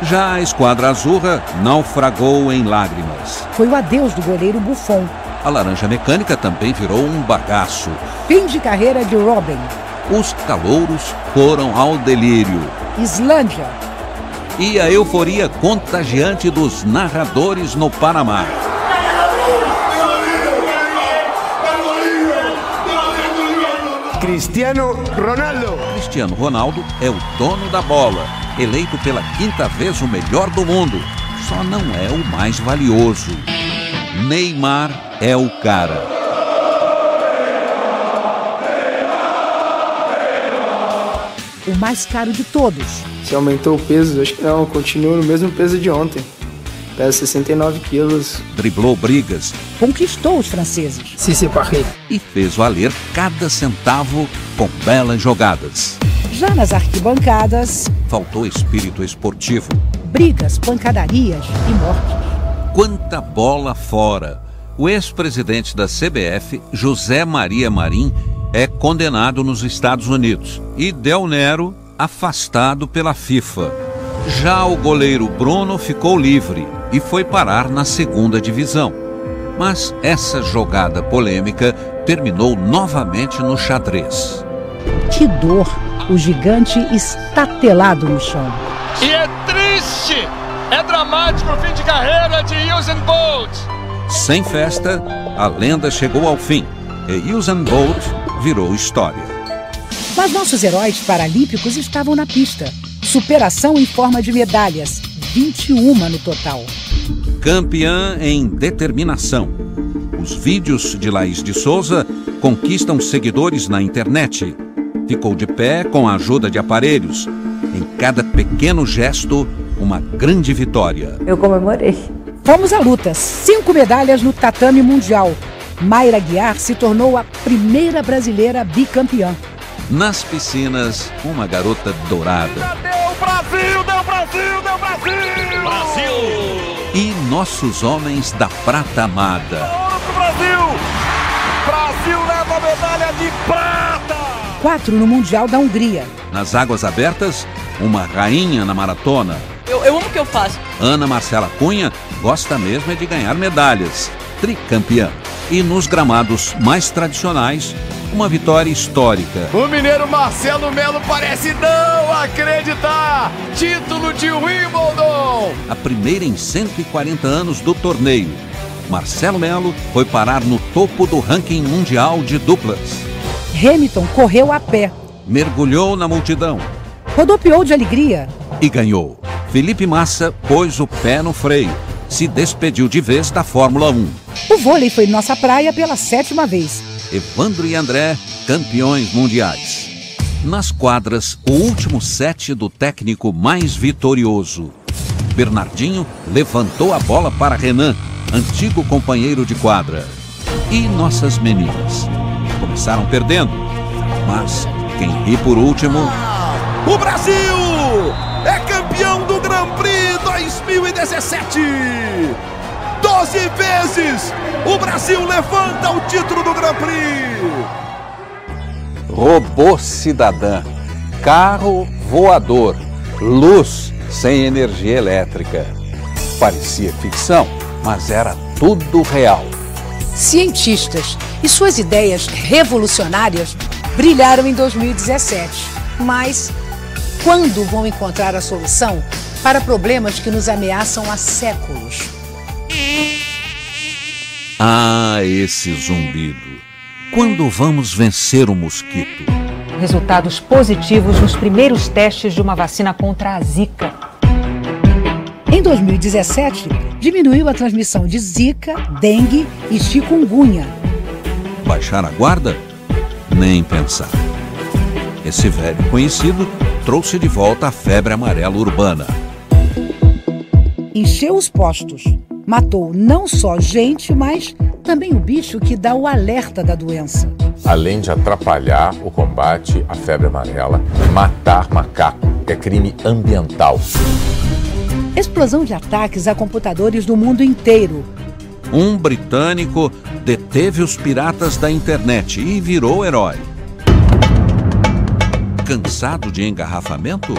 Já a esquadra azurra naufragou em lágrimas. Foi o adeus do goleiro Buffon. A laranja mecânica também virou um bagaço. Fim de carreira de Robin. Os calouros foram ao delírio. Islândia. E a euforia contagiante dos narradores no Panamá. Cristiano Ronaldo. Cristiano Ronaldo é o dono da bola, eleito pela 5ª vez o melhor do mundo. Só não é o mais valioso. Neymar é o cara. O mais caro de todos. Se aumentou o peso, acho que não, continua no mesmo peso de ontem. peso 69 quilos. Driblou brigas, conquistou os franceses, se separei e fez valer cada centavo com belas jogadas. Já nas arquibancadas, faltou espírito esportivo. Brigas, pancadarias e mortes. Quanta bola fora! O ex-presidente da CBF, José Maria Marim, é condenado nos Estados Unidos e Del Nero afastado pela FIFA. Já o goleiro Bruno ficou livre e foi parar na segunda divisão. Mas essa jogada polêmica terminou novamente no xadrez. Que dor! O gigante estatelado no chão. E é triste! É dramático o fim de carreira de Usain Bolt! Sem festa, a lenda chegou ao fim e Usain Bolt virou história. Mas nossos heróis paralímpicos estavam na pista. Superação em forma de medalhas, 21 no total. Campeã em determinação. Os vídeos de Laís de Souza conquistam seguidores na internet. Ficou de pé com a ajuda de aparelhos. Em cada pequeno gesto, uma grande vitória. Eu comemorei. Fomos à luta, 5 medalhas no tatame mundial. Mayra Guiar se tornou a primeira brasileira bicampeã. Nas piscinas, uma garota dourada. Deu Brasil, deu Brasil, deu Brasil! Brasil! E nossos homens da prata amada. Ouro pro Brasil! Brasil leva a medalha de prata! 4 no Mundial da Hungria. Nas águas abertas, uma rainha na maratona. Eu amo o que eu faço. Ana Marcela Cunha gosta mesmo de ganhar medalhas. Tricampeã. E nos gramados mais tradicionais, uma vitória histórica. O mineiro Marcelo Melo parece não acreditar! Título de Wimbledon! A primeira em 140 anos do torneio. Marcelo Melo foi parar no topo do ranking mundial de duplas. Hamilton correu a pé. Mergulhou na multidão. Rodopiou de alegria. E ganhou. Felipe Massa pôs o pé no freio. Se despediu de vez da Fórmula 1. O vôlei foi nossa praia pela 7ª vez. Evandro e André, campeões mundiais. Nas quadras, o último set do técnico mais vitorioso. Bernardinho levantou a bola para Renan, antigo companheiro de quadra. E nossas meninas começaram perdendo, mas quem ri por último... O Brasil é campeão do Grand Prix 2017! 12 vezes o Brasil levanta o título do Grand Prix! Robô cidadã, carro voador, luz sem energia elétrica. Parecia ficção, mas era tudo real. Cientistas e suas ideias revolucionárias brilharam em 2017. Mas quando vão encontrar a solução para problemas que nos ameaçam há séculos? Ah, esse zumbido. Quando vamos vencer o mosquito? Resultados positivos nos primeiros testes de uma vacina contra a Zika. Em 2017, diminuiu a transmissão de Zika, dengue e chikungunya. Baixar a guarda? Nem pensar. Esse velho conhecido trouxe de volta a febre amarela urbana. Encheu os postos. Matou não só gente, mas também o bicho que dá o alerta da doença. Além de atrapalhar o combate à febre amarela, matar macaco é crime ambiental. Explosão de ataques a computadores do mundo inteiro. Um britânico deteve os piratas da internet e virou herói. Cansado de engarrafamento?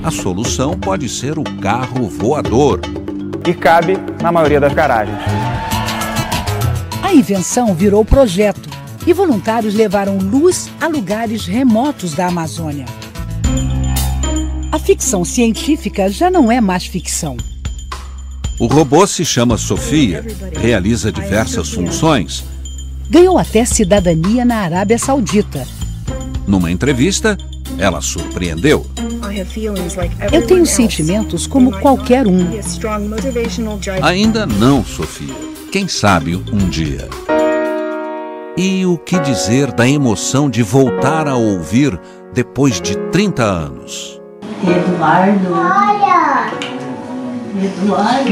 A solução pode ser o carro voador. E cabe na maioria das garagens. A invenção virou projeto e voluntários levaram luz a lugares remotos da Amazônia. A ficção científica já não é mais ficção. O robô se chama Sofia, realiza diversas funções. Ganhou até cidadania na Arábia Saudita. Numa entrevista, ela surpreendeu. Eu tenho sentimentos como qualquer um. Ainda não, Sofia. Quem sabe um dia. E o que dizer da emoção de voltar a ouvir depois de 30 anos? Eduardo. Olha! Eduardo.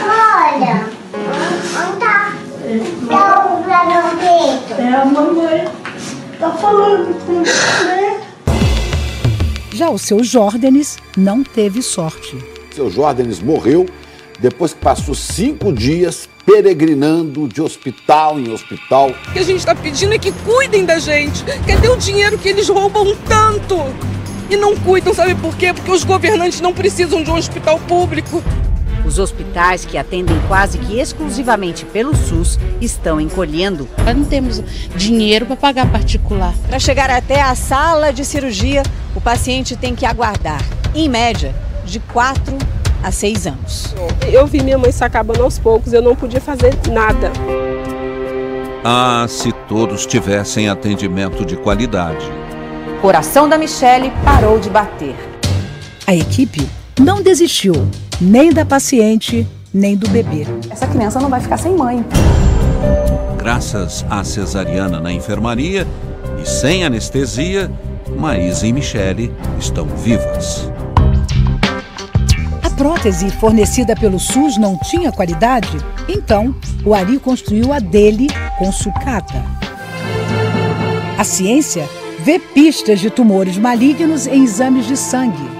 Olha, onde tá? Tá o dragão preto. É a mamãe. Tá falando com você. Já o seu Jórdanes não teve sorte. Seu Jórdanes morreu depois que passou 5 dias peregrinando de hospital em hospital. O que a gente está pedindo é que cuidem da gente. Cadê o dinheiro que eles roubam tanto? E não cuidam, sabe por quê? Porque os governantes não precisam de um hospital público. Os hospitais, que atendem quase que exclusivamente pelo SUS, estão encolhendo. Nós não temos dinheiro para pagar particular. Para chegar até a sala de cirurgia, o paciente tem que aguardar, em média, de 4 a 6 anos. Eu vi minha mãe se acabando aos poucos, eu não podia fazer nada. Ah, se todos tivessem atendimento de qualidade. O coração da Michele parou de bater. A equipe não desistiu, nem da paciente, nem do bebê. Essa criança não vai ficar sem mãe. Graças à cesariana na enfermaria e sem anestesia, Maísa e Michele estão vivas. A prótese fornecida pelo SUS não tinha qualidade? Então, o Ari construiu a dele com sucata. A ciência vê pistas de tumores malignos em exames de sangue.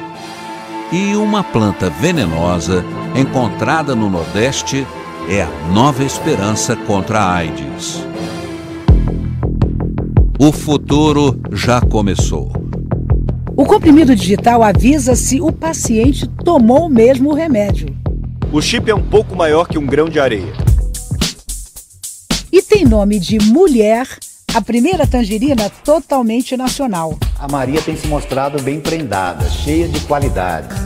E uma planta venenosa encontrada no Nordeste é a nova esperança contra a AIDS. O futuro já começou. O comprimido digital avisa se o paciente tomou mesmo o remédio. O chip é um pouco maior que um grão de areia. E tem nome de mulher, a primeira tangerina totalmente nacional. A Maria tem se mostrado bem prendada, cheia de qualidades.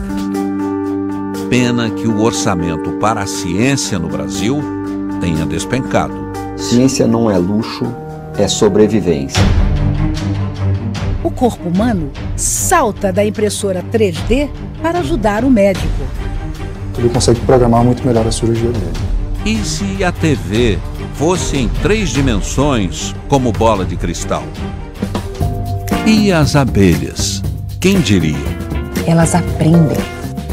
Pena que o orçamento para a ciência no Brasil tenha despencado. Ciência não é luxo, é sobrevivência. O corpo humano salta da impressora 3D para ajudar o médico. Ele consegue programar muito melhor a cirurgia dele. E se a TV fosse em 3 dimensões, como bola de cristal? E as abelhas? Quem diria? Elas aprendem.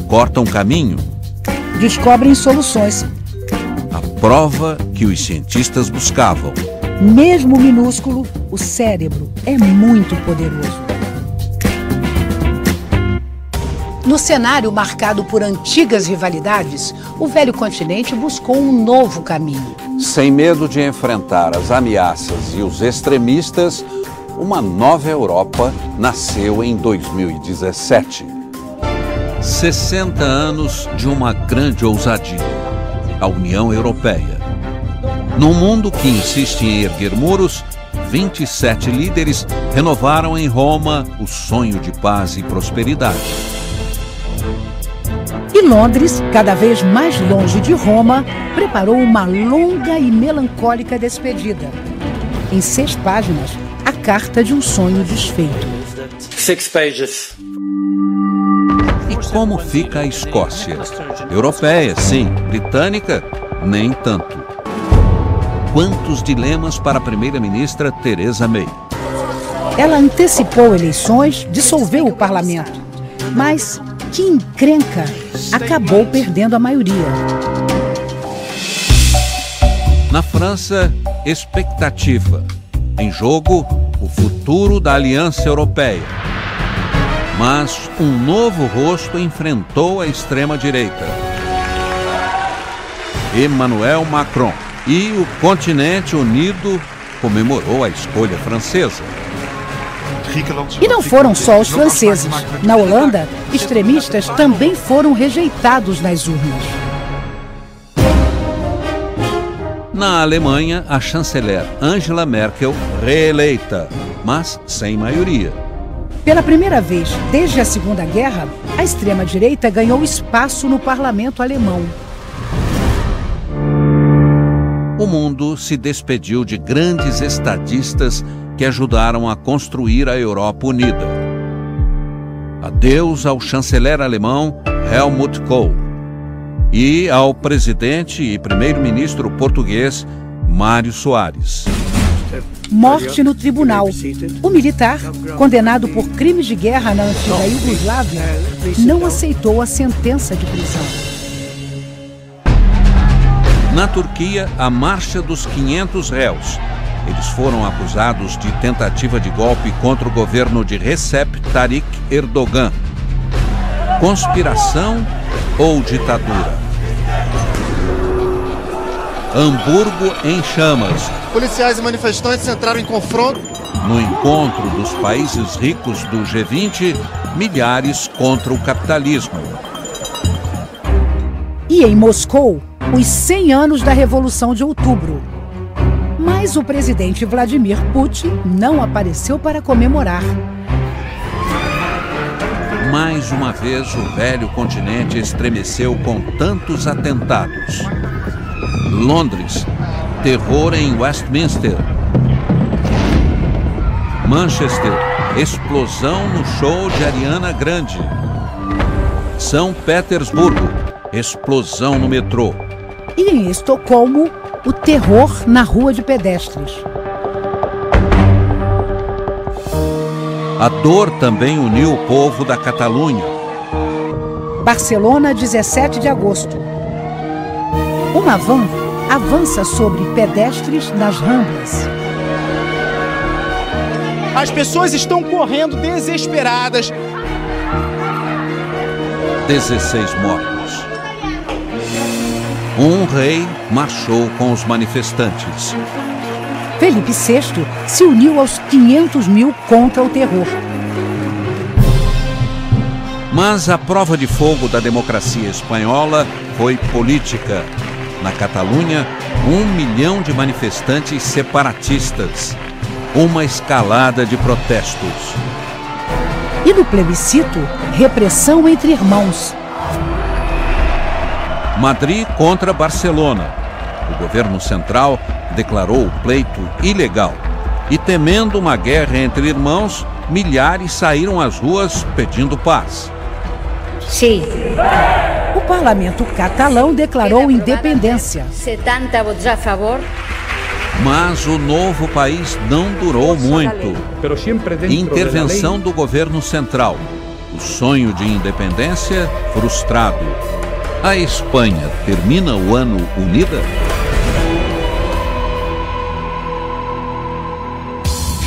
Cortam caminho? Descobrem soluções. A prova que os cientistas buscavam. Mesmo minúsculo, o cérebro é muito poderoso. No cenário marcado por antigas rivalidades, o velho continente buscou um novo caminho. Sem medo de enfrentar as ameaças e os extremistas, uma nova Europa nasceu em 2017. 60 anos de uma grande ousadia, a União Europeia. Num mundo que insiste em erguer muros, 27 líderes renovaram em Roma o sonho de paz e prosperidade. E Londres, cada vez mais longe de Roma, preparou uma longa e melancólica despedida. Em 6 páginas, a carta de um sonho desfeito. 6 pages. E como fica a Escócia? Europeia, sim. Britânica, nem tanto. Quantos dilemas para a primeira-ministra Theresa May. Ela antecipou eleições, dissolveu o parlamento. Mas que encrenca, acabou perdendo a maioria. Na França, expectativa. Em jogo, o futuro da Aliança Europeia. Mas um novo rosto enfrentou a extrema-direita. Emmanuel Macron. E o continente unido comemorou a escolha francesa. E não foram só os franceses. Na Holanda, extremistas também foram rejeitados nas urnas. Na Alemanha, a chanceler Angela Merkel reeleita, mas sem maioria. Pela primeira vez desde a Segunda Guerra, a extrema-direita ganhou espaço no parlamento alemão. O mundo se despediu de grandes estadistas que ajudaram a construir a Europa unida. Adeus ao chanceler alemão Helmut Kohl e ao presidente e primeiro-ministro português Mário Soares. Morte no tribunal. O militar, condenado por crimes de guerra na antiga Iugoslávia, não aceitou a sentença de prisão. Na Turquia, a Marcha dos 500 Réus. Eles foram acusados de tentativa de golpe contra o governo de Recep Tayyip Erdogan. Conspiração ou ditadura? Hamburgo em chamas. Policiais e manifestantes entraram em confronto. No encontro dos países ricos do G20, milhares contra o capitalismo. E em Moscou, os 100 anos da Revolução de Outubro. Mas o presidente Vladimir Putin não apareceu para comemorar. Mais uma vez, o velho continente estremeceu com tantos atentados. Londres, terror em Westminster. Manchester, explosão no show de Ariana Grande. São Petersburgo, explosão no metrô. E em Estocolmo, o terror na rua de pedestres. A dor também uniu o povo da Catalunha. Barcelona, 17 de agosto. Uma van avança sobre pedestres nas Ramblas. As pessoas estão correndo desesperadas. 16 mortos. Um rei marchou com os manifestantes. Felipe VI se uniu aos 500 mil contra o terror. Mas a prova de fogo da democracia espanhola foi política. Na Catalunha, 1 milhão de manifestantes separatistas. Uma escalada de protestos. E no plebiscito, repressão entre irmãos. Madrid contra Barcelona. O governo central declarou o pleito ilegal. E temendo uma guerra entre irmãos, milhares saíram às ruas pedindo paz. Sim. O parlamento catalão declarou independência. 70 votos a favor. Mas o novo país não durou muito. Intervenção do governo central. O sonho de independência frustrado. A Espanha termina o ano unida?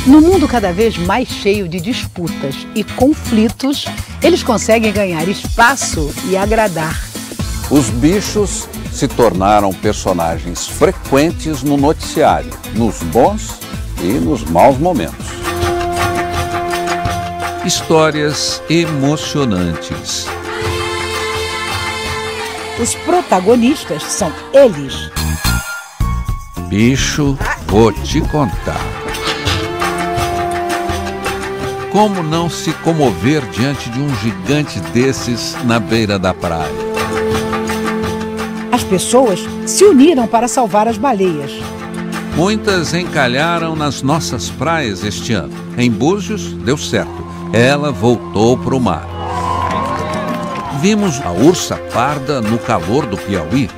No mundo cada vez mais cheio de disputas e conflitos, eles conseguem ganhar espaço e agradar. Os bichos se tornaram personagens frequentes no noticiário, nos bons e nos maus momentos. Histórias emocionantes. Os protagonistas são eles. Bicho, vou te contar. Como não se comover diante de um gigante desses na beira da praia? As pessoas se uniram para salvar as baleias. Muitas encalharam nas nossas praias este ano. Em Búzios, deu certo. Ela voltou para o mar. Vimos a ursa parda no calor do Piauí.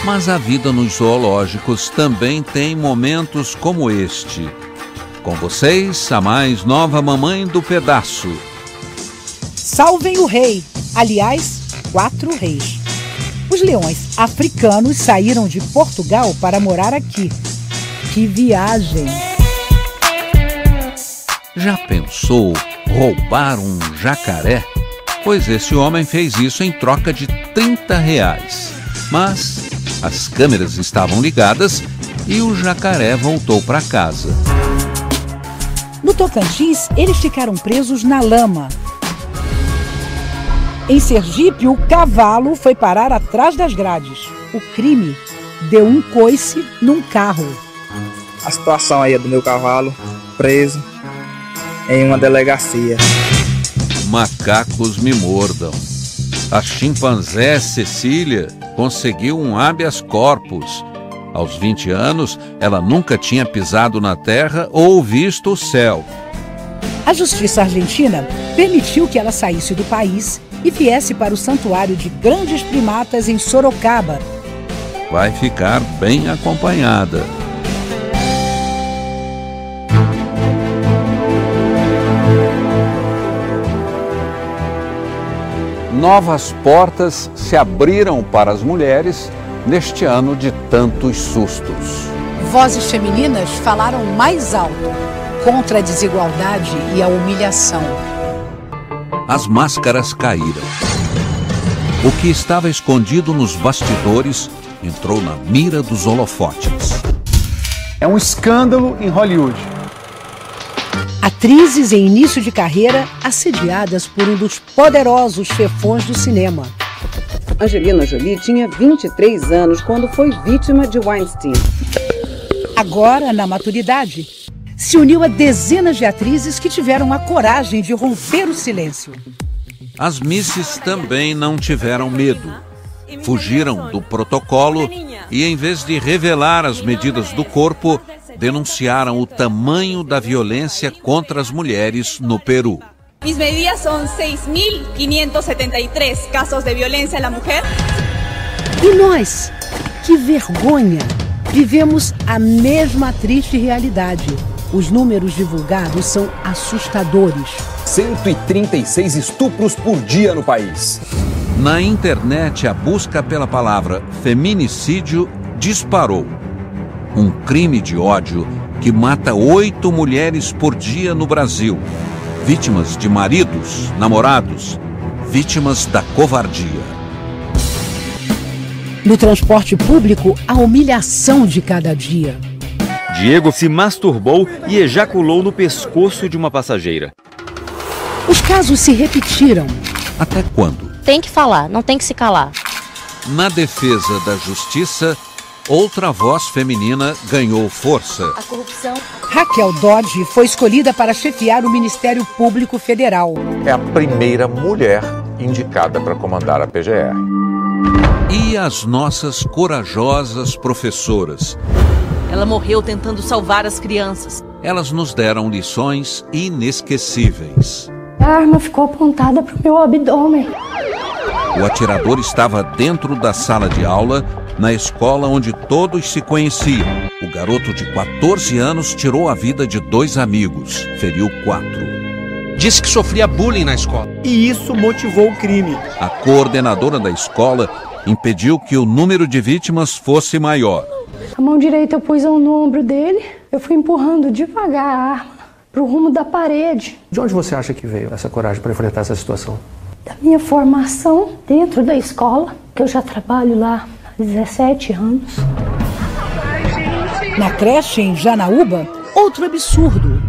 Mas a vida nos zoológicos também tem momentos como este. Com vocês, a mais nova mamãe do pedaço. Salvem o rei. Aliás, 4 reis. Os leões africanos saíram de Portugal para morar aqui. Que viagem! Já pensou roubar um jacaré? Pois esse homem fez isso em troca de R$30. Mas as câmeras estavam ligadas e o jacaré voltou para casa. No Tocantins, eles ficaram presos na lama. Em Sergipe, o cavalo foi parar atrás das grades. O crime deu um coice num carro. A situação aí é do meu cavalo preso em uma delegacia. Macacos me mordam. A chimpanzé Cecília conseguiu um habeas corpus. Aos 20 anos, ela nunca tinha pisado na terra ou visto o céu. A justiça argentina permitiu que ela saísse do país e viesse para o santuário de grandes primatas em Sorocaba. Vai ficar bem acompanhada. Novas portas se abriram para as mulheres neste ano de tantos sustos. Vozes femininas falaram mais alto contra a desigualdade e a humilhação. As máscaras caíram. O que estava escondido nos bastidores entrou na mira dos holofotes. É um escândalo em Hollywood. Atrizes em início de carreira assediadas por um dos poderosos chefões do cinema. Angelina Jolie tinha 23 anos quando foi vítima de Weinstein. Agora, na maturidade, se uniu a dezenas de atrizes que tiveram a coragem de romper o silêncio. As misses também não tiveram medo. Fugiram do protocolo e, em vez de revelar as medidas do corpo, denunciaram o tamanho da violência contra as mulheres no Peru. Mis medidas são 6.573 casos de violência à mulher. E nós? Que vergonha! Vivemos a mesma triste realidade. Os números divulgados são assustadores. 136 estupros por dia no país. Na internet, a busca pela palavra feminicídio disparou. Um crime de ódio que mata 8 mulheres por dia no Brasil. Vítimas de maridos, namorados, vítimas da covardia. No transporte público, a humilhação de cada dia. Diego se masturbou e ejaculou no pescoço de uma passageira. Os casos se repetiram. Até quando? Tem que falar, não tem que se calar. Na defesa da justiça, outra voz feminina ganhou força. A corrupção. Raquel Dodge foi escolhida para chefiar o Ministério Público Federal. É a primeira mulher indicada para comandar a PGR. E as nossas corajosas professoras? Ela morreu tentando salvar as crianças. Elas nos deram lições inesquecíveis. A arma ficou apontada para o meu abdômen. O atirador estava dentro da sala de aula, na escola onde todos se conheciam. O garoto de 14 anos tirou a vida de 2 amigos, feriu 4. Disse que sofria bullying na escola. E isso motivou o crime. A coordenadora da escola impediu que o número de vítimas fosse maior. A mão direita eu pus no ombro dele, eu fui empurrando devagar a arma para o rumo da parede. De onde você acha que veio essa coragem para enfrentar essa situação? Da minha formação dentro da escola, que eu já trabalho lá há 17 anos. Na creche em Janaúba, outro absurdo.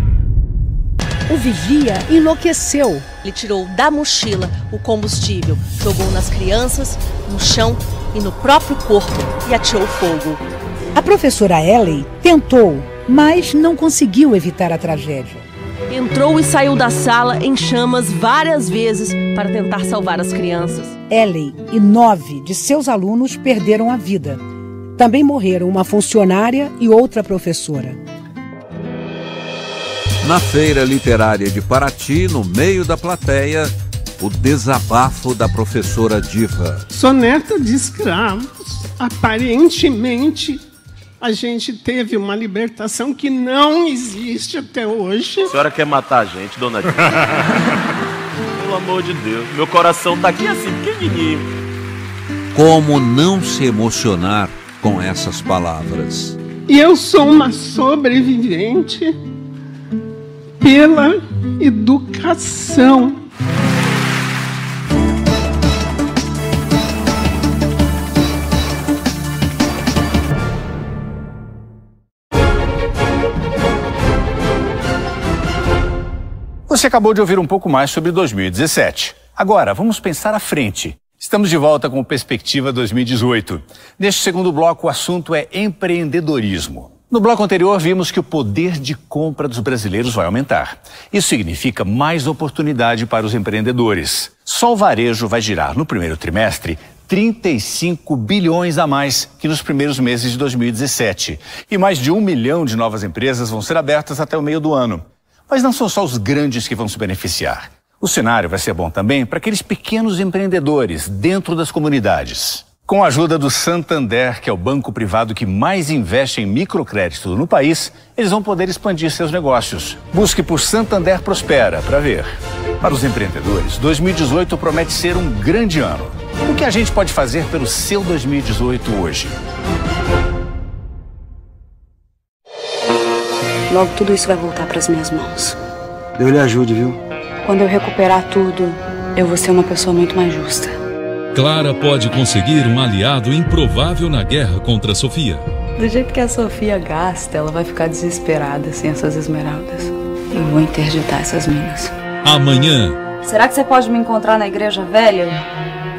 O vigia enlouqueceu. Ele tirou da mochila o combustível, jogou nas crianças, no chão e no próprio corpo e ateou fogo. A professora Ellen tentou, mas não conseguiu evitar a tragédia. Entrou e saiu da sala em chamas várias vezes para tentar salvar as crianças. Ellen e 9 de seus alunos perderam a vida. Também morreram uma funcionária e outra professora. Na feira literária de Paraty, no meio da plateia, o desabafo da professora Diva. Sou neta de escravos. Aparentemente, a gente teve uma libertação que não existe até hoje. A senhora quer matar a gente, dona Diva? Pelo amor de Deus, meu coração tá aqui assim, pequenininho. Como não se emocionar com essas palavras? E eu sou uma sobrevivente pela educação. Você acabou de ouvir um pouco mais sobre 2017. Agora, vamos pensar à frente. Estamos de volta com Perspectiva 2018. Neste segundo bloco, o assunto é empreendedorismo. No bloco anterior, vimos que o poder de compra dos brasileiros vai aumentar. Isso significa mais oportunidade para os empreendedores. Só o varejo vai girar, no primeiro trimestre, 35 bilhões a mais que nos primeiros meses de 2017. E mais de 1 milhão de novas empresas vão ser abertas até o meio do ano. Mas não são só os grandes que vão se beneficiar. O cenário vai ser bom também para aqueles pequenos empreendedores dentro das comunidades. Com a ajuda do Santander, que é o banco privado que mais investe em microcrédito no país, eles vão poder expandir seus negócios. Busque por Santander Prospera para ver. Para os empreendedores, 2018 promete ser um grande ano. O que a gente pode fazer pelo seu 2018 hoje? Logo tudo isso vai voltar para as minhas mãos. Deus lhe ajude, viu? Quando eu recuperar tudo, eu vou ser uma pessoa muito mais justa. Clara pode conseguir um aliado improvável na guerra contra a Sofia. Do jeito que a Sofia gasta, ela vai ficar desesperada sem essas esmeraldas. Eu vou interditar essas minas. Amanhã. Será que você pode me encontrar na igreja velha?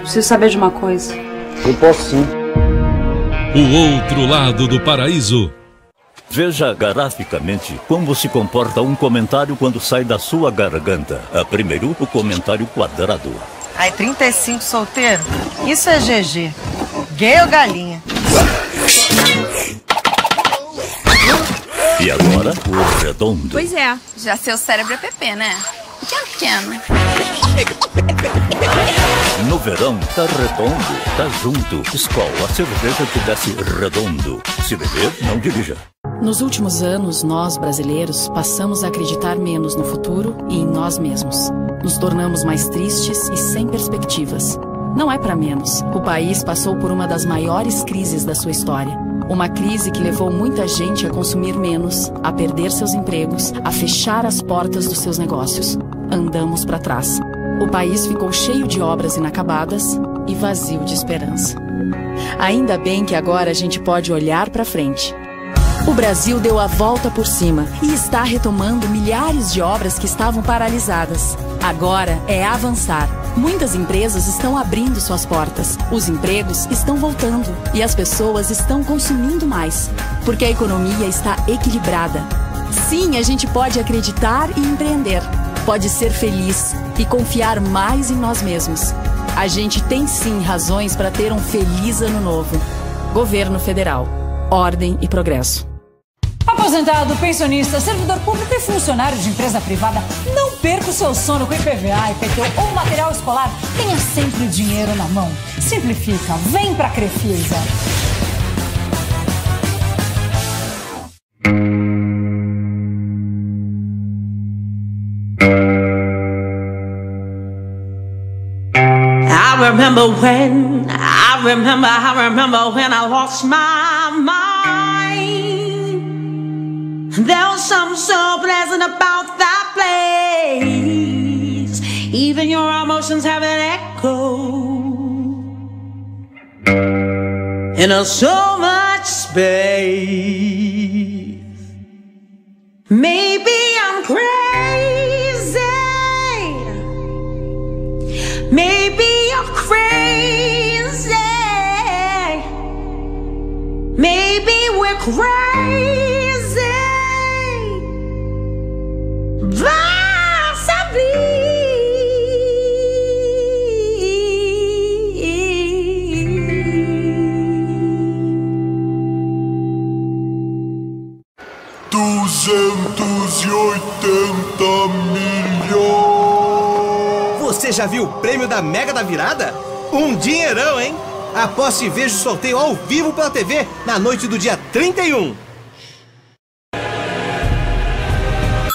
Preciso saber de uma coisa. Eu posso sim. O outro lado do paraíso. Veja graficamente como se comporta um comentário quando sai da sua garganta. Primeiro, o comentário quadrado. Ai, 35 solteiro? Isso é GG. Gay ou galinha? E agora, o redondo. Pois é, já seu cérebro é PP, né? Pequeno. No verão, tá redondo, tá junto. Skol, a cerveja que desce redondo. Se beber, não dirija. Nos últimos anos, nós, brasileiros, passamos a acreditar menos no futuro e em nós mesmos. Nos tornamos mais tristes e sem perspectivas. Não é para menos. O país passou por uma das maiores crises da sua história. Uma crise que levou muita gente a consumir menos, a perder seus empregos, a fechar as portas dos seus negócios. Andamos para trás. O país ficou cheio de obras inacabadas e vazio de esperança. Ainda bem que agora a gente pode olhar para frente. O Brasil deu a volta por cima e está retomando milhares de obras que estavam paralisadas. Agora é avançar. Muitas empresas estão abrindo suas portas, os empregos estão voltando e as pessoas estão consumindo mais, porque a economia está equilibrada. Sim, a gente pode acreditar e empreender, pode ser feliz e confiar mais em nós mesmos. A gente tem sim razões para ter um feliz ano novo. Governo Federal. Ordem e progresso. Aposentado, pensionista, servidor público e funcionário de empresa privada, não perca o seu sono com IPVA, IPTU ou material escolar. Tenha sempre o dinheiro na mão. Simplifica. Vem pra Crefisa. I remember when I lost my mind. There was something so pleasant about that place. Even your emotions have an echo in so much space. Maybe I'm crazy. Maybe you're crazy. Maybe we're crazy. Você já viu o prêmio da Mega da Virada? Um dinheirão, hein? Aposte e veja o sorteio ao vivo pela TV na noite do dia 31.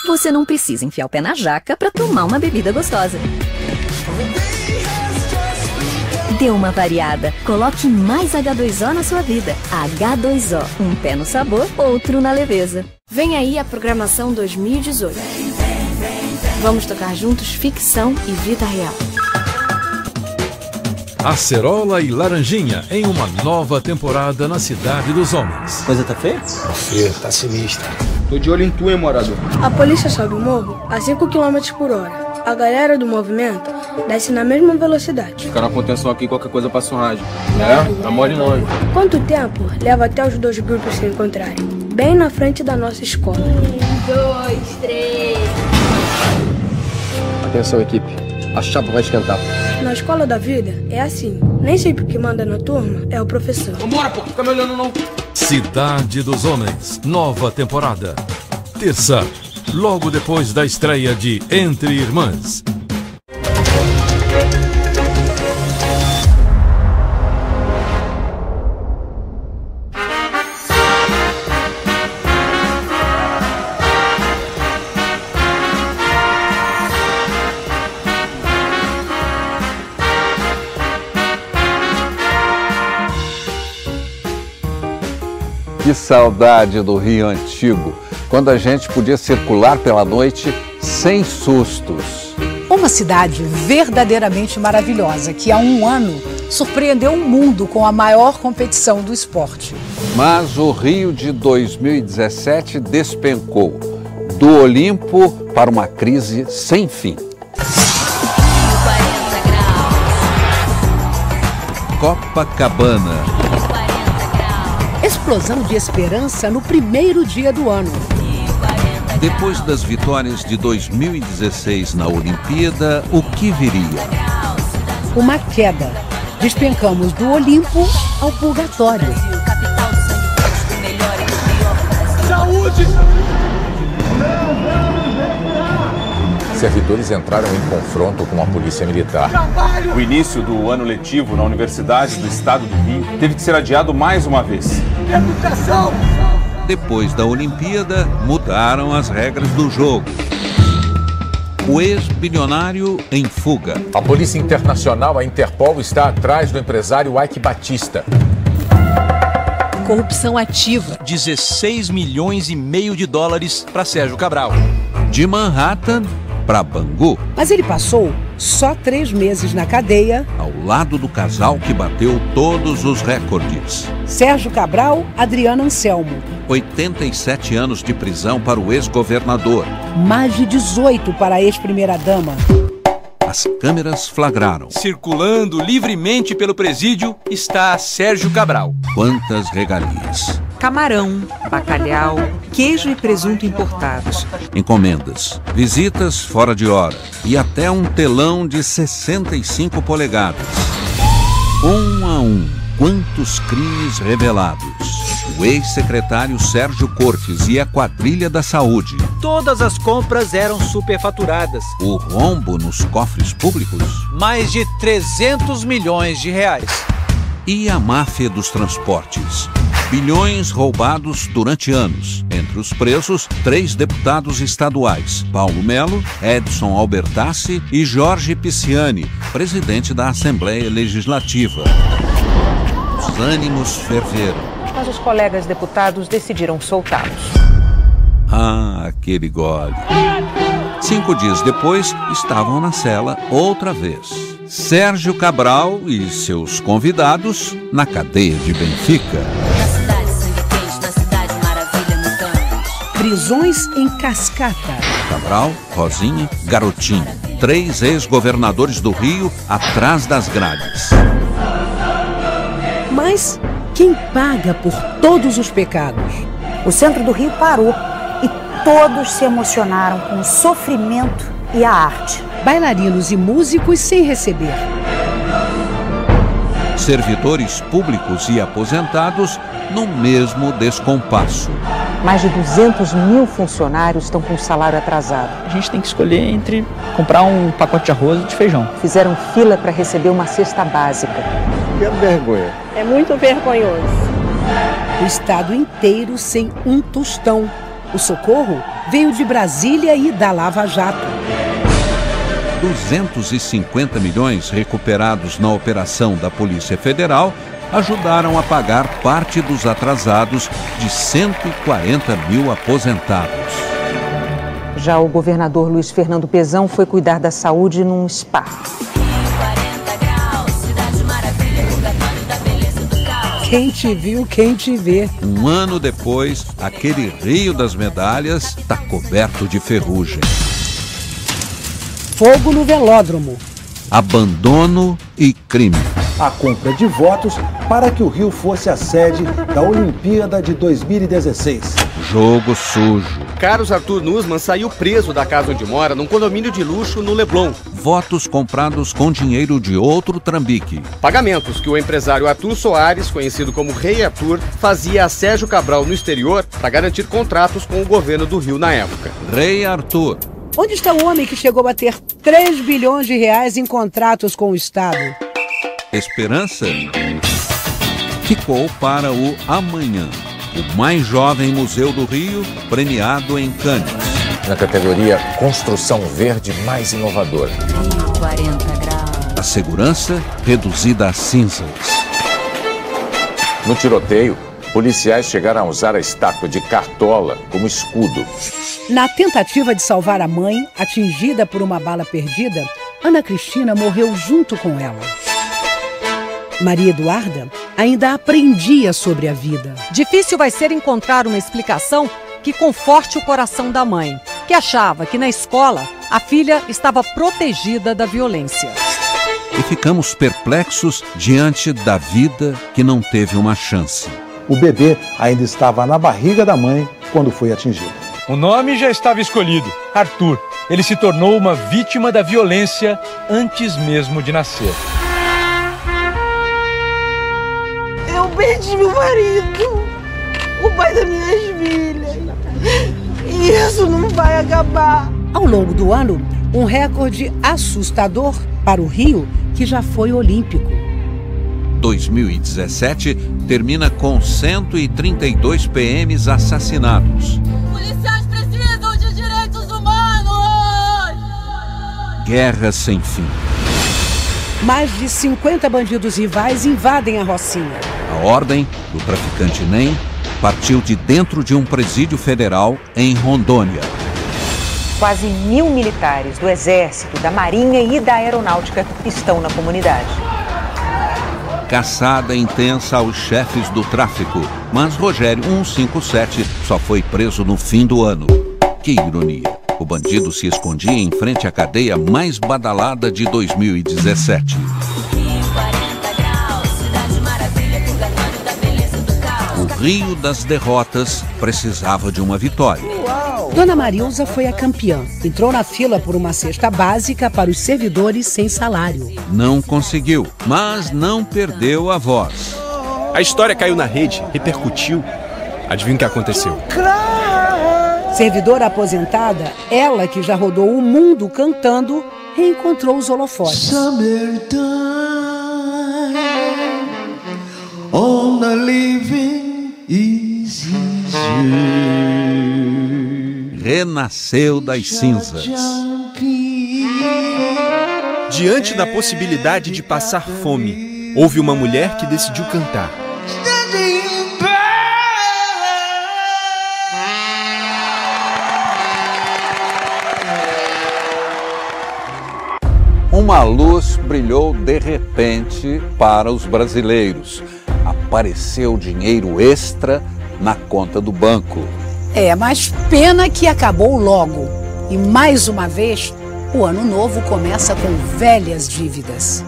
Você não precisa enfiar o pé na jaca para tomar uma bebida gostosa. Dê uma variada. Coloque mais H2O na sua vida. H2O. Um pé no sabor, outro na leveza. Vem aí a programação 2018. Vamos tocar juntos ficção e vida real. Acerola e Laranjinha em uma nova temporada na Cidade dos Homens. Coisa tá feia? Tá feia, tá sinistra. Tô de olho em tu, hein, morador? A polícia sobe o morro a 5 km por hora. A galera do movimento desce na mesma velocidade. Ficar na contenção aqui, qualquer coisa passa um rádio. É? Tá mole não, hein? Quanto tempo leva até os dois grupos se encontrarem? Bem na frente da nossa escola. 1, 2, 3... Atenção, equipe. A chapa vai esquentar. Na escola da vida é assim. Nem sempre o que manda na turma é o professor. Vambora, pô. Fica me olhando, não. Cidade dos Homens. Nova temporada. Terça. Logo depois da estreia de Entre Irmãs. Que saudade do Rio antigo, quando a gente podia circular pela noite sem sustos. Uma cidade verdadeiramente maravilhosa, que há um ano surpreendeu o mundo com a maior competição do esporte. Mas o Rio de 2017 despencou do Olimpo para uma crise sem fim. Copacabana. Explosão de esperança no primeiro dia do ano. Depois das vitórias de 2016 na Olimpíada, o que viria? Uma queda. Despencamos do Olimpo ao purgatório. Saúde! Servidores entraram em confronto com a polícia militar. O início do ano letivo na Universidade do Estado do Rio teve que ser adiado mais uma vez. Educação! Depois da Olimpíada, mudaram as regras do jogo. O ex-bilionário em fuga. A Polícia Internacional, a Interpol, está atrás do empresário Ike Batista. Corrupção ativa. 16,5 milhões de dólares para Sérgio Cabral. De Manhattan para Bangu. Mas ele passou só 3 meses na cadeia. Ao lado do casal que bateu todos os recordes. Sérgio Cabral, Adriana Anselmo. 87 anos de prisão para o ex-governador. Mais de 18 para a ex-primeira-dama. As câmeras flagraram. Circulando livremente pelo presídio está Sérgio Cabral. Quantas regalias. Camarão, bacalhau, queijo e presunto importados. Encomendas, visitas fora de hora e até um telão de 65 polegadas. Um a um, quantos crimes revelados. O ex-secretário Sérgio Cortes e a quadrilha da saúde. Todas as compras eram superfaturadas. O rombo nos cofres públicos. Mais de 300 milhões de reais. E a máfia dos transportes. Bilhões roubados durante anos. Entre os presos, 3 deputados estaduais. Paulo Melo, Edson Albertassi e Jorge Pisciani, presidente da Assembleia Legislativa. Os ânimos ferveram. Mas os colegas deputados decidiram soltá-los. Ah, aquele gole. 5 dias depois, estavam na cela outra vez. Sérgio Cabral e seus convidados na cadeia de Benfica. Prisões em cascata. Cabral, Rosinha, Garotinho. 3 ex-governadores do Rio atrás das grades. Mas quem paga por todos os pecados? O centro do Rio parou e todos se emocionaram com o sofrimento e a arte. Bailarinos e músicos sem receber. Servidores públicos e aposentados no mesmo descompasso. Mais de 200 mil funcionários estão com o salário atrasado. A gente tem que escolher entre comprar um pacote de arroz e de feijão. Fizeram fila para receber uma cesta básica. Que vergonha. É muito vergonhoso. O estado inteiro sem um tostão. O socorro veio de Brasília e da Lava Jato. 250 milhões recuperados na operação da Polícia Federal ajudaram a pagar parte dos atrasados de 140 mil aposentados. Já o governador Luiz Fernando Pezão foi cuidar da saúde num spa. Quem te viu, quem te vê. Um ano depois, aquele Rio das Medalhas está coberto de ferrugem. Fogo no velódromo. Abandono e crime. A compra de votos para que o Rio fosse a sede da Olimpíada de 2016. Jogo sujo. Carlos Arthur Nussmann saiu preso da casa onde mora num condomínio de luxo no Leblon. Votos comprados com dinheiro de outro trambique. Pagamentos que o empresário Arthur Soares, conhecido como Rei Arthur, fazia a Sérgio Cabral no exterior para garantir contratos com o governo do Rio na época. Rei Arthur. Onde está o homem que chegou a ter 3 bilhões de reais em contratos com o Estado? Esperança ficou para o amanhã. O mais jovem museu do Rio, premiado em Cannes. Na categoria Construção Verde mais inovadora. 40 graus. A segurança reduzida a cinzas. No tiroteio, Policiais chegaram a usar a estátua de Cartola como escudo. Na tentativa de salvar a mãe, atingida por uma bala perdida, Ana Cristina morreu junto com ela. Maria Eduarda ainda aprendia sobre a vida. Difícil vai ser encontrar uma explicação que conforte o coração da mãe, que achava que na escola a filha estava protegida da violência. E ficamos perplexos diante da vida que não teve uma chance. O bebê ainda estava na barriga da mãe quando foi atingido. O nome já estava escolhido, Arthur. Ele se tornou uma vítima da violência antes mesmo de nascer. Eu perdi meu marido, o pai das minhas filhas. E isso não vai acabar. Ao longo do ano, um recorde assustador para o Rio, que já foi olímpico. 2017 termina com 132 PMs assassinados. Policiais precisam de direitos humanos! Guerra sem fim. Mais de 50 bandidos rivais invadem a Rocinha. A ordem do traficante NEM partiu de dentro de um presídio federal em Rondônia. Quase 1.000 militares do Exército, da Marinha e da Aeronáutica estão na comunidade. Caçada intensa aos chefes do tráfico, mas Rogério 157 só foi preso no fim do ano. Que ironia! O bandido se escondia em frente à cadeia mais badalada de 2017. O Rio das Derrotas precisava de uma vitória. Dona Marilza foi a campeã. Entrou na fila por uma cesta básica para os servidores sem salário. Não conseguiu, mas não perdeu a voz. A história caiu na rede, repercutiu. Adivinha o que aconteceu? Servidora aposentada, ela que já rodou o mundo cantando, reencontrou os holofotes. On the living is easier. Renasceu das cinzas. Diante da possibilidade de passar fome, houve uma mulher que decidiu cantar. Uma luz brilhou de repente para os brasileiros. Apareceu dinheiro extra na conta do banco. Mas pena que acabou logo. E mais uma vez, o ano novo começa com velhas dívidas.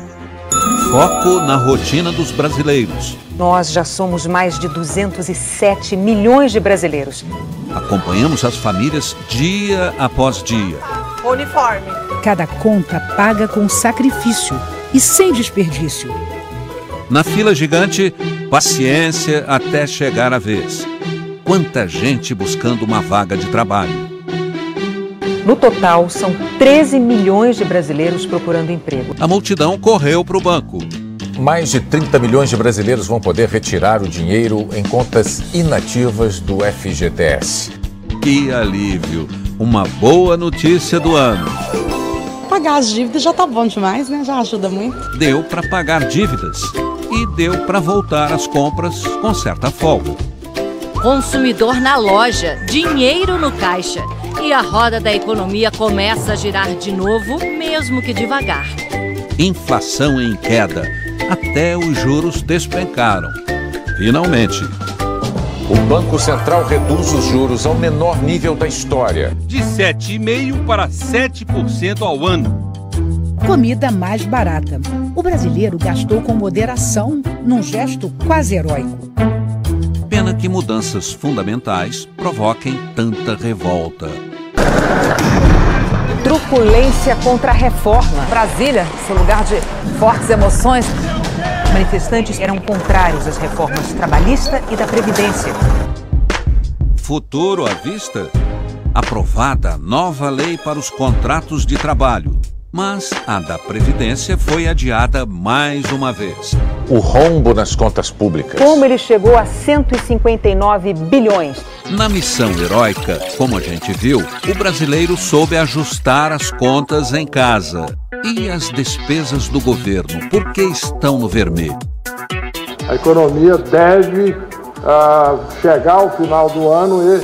Foco na rotina dos brasileiros. Nós já somos mais de 207 milhões de brasileiros. Acompanhamos as famílias dia após dia. Uniforme. Cada conta paga com sacrifício e sem desperdício. Na fila gigante, paciência até chegar a vez. Quanta gente buscando uma vaga de trabalho. No total, são 13 milhões de brasileiros procurando emprego. A multidão correu para o banco. Mais de 30 milhões de brasileiros vão poder retirar o dinheiro em contas inativas do FGTS. Que alívio! Uma boa notícia do ano. Pagar as dívidas já tá bom demais, né? Já ajuda muito. Deu para pagar dívidas e deu para voltar às compras com certa folga. Consumidor na loja, dinheiro no caixa. E a roda da economia começa a girar de novo, mesmo que devagar. Inflação em queda. Até os juros despencaram. Finalmente. O Banco Central reduz os juros ao menor nível da história. De 7,5% para 7% ao ano. Comida mais barata. O brasileiro gastou com moderação, num gesto quase heróico. Pena que mudanças fundamentais provoquem tanta revolta. Truculência contra a reforma. Brasília, seu lugar de fortes emoções. Manifestantes eram contrários às reformas trabalhista e da Previdência. Futuro à vista? Aprovada nova lei para os contratos de trabalho. Mas a da Previdência foi adiada mais uma vez. O rombo nas contas públicas. Como ele chegou a 159 bilhões. Na missão heróica, como a gente viu, o brasileiro soube ajustar as contas em casa. E as despesas do governo, por que estão no vermelho? A economia deve chegar ao final do ano,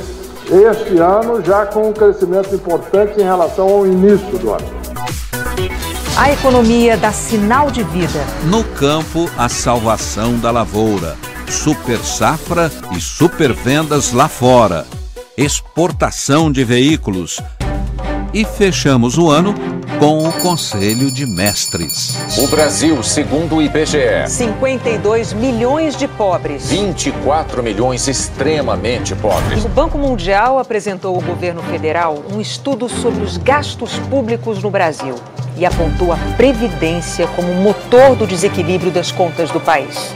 este ano, já com um crescimento importante em relação ao início do ano. A economia dá sinal de vida. No campo, a salvação da lavoura. Super safra e super vendas lá fora. Exportação de veículos. E fechamos o ano com o Conselho de Mestres. O Brasil, segundo o IBGE, 52 milhões de pobres. 24 milhões extremamente pobres. O Banco Mundial apresentou ao governo federal um estudo sobre os gastos públicos no Brasil e apontou a Previdência como motor do desequilíbrio das contas do país.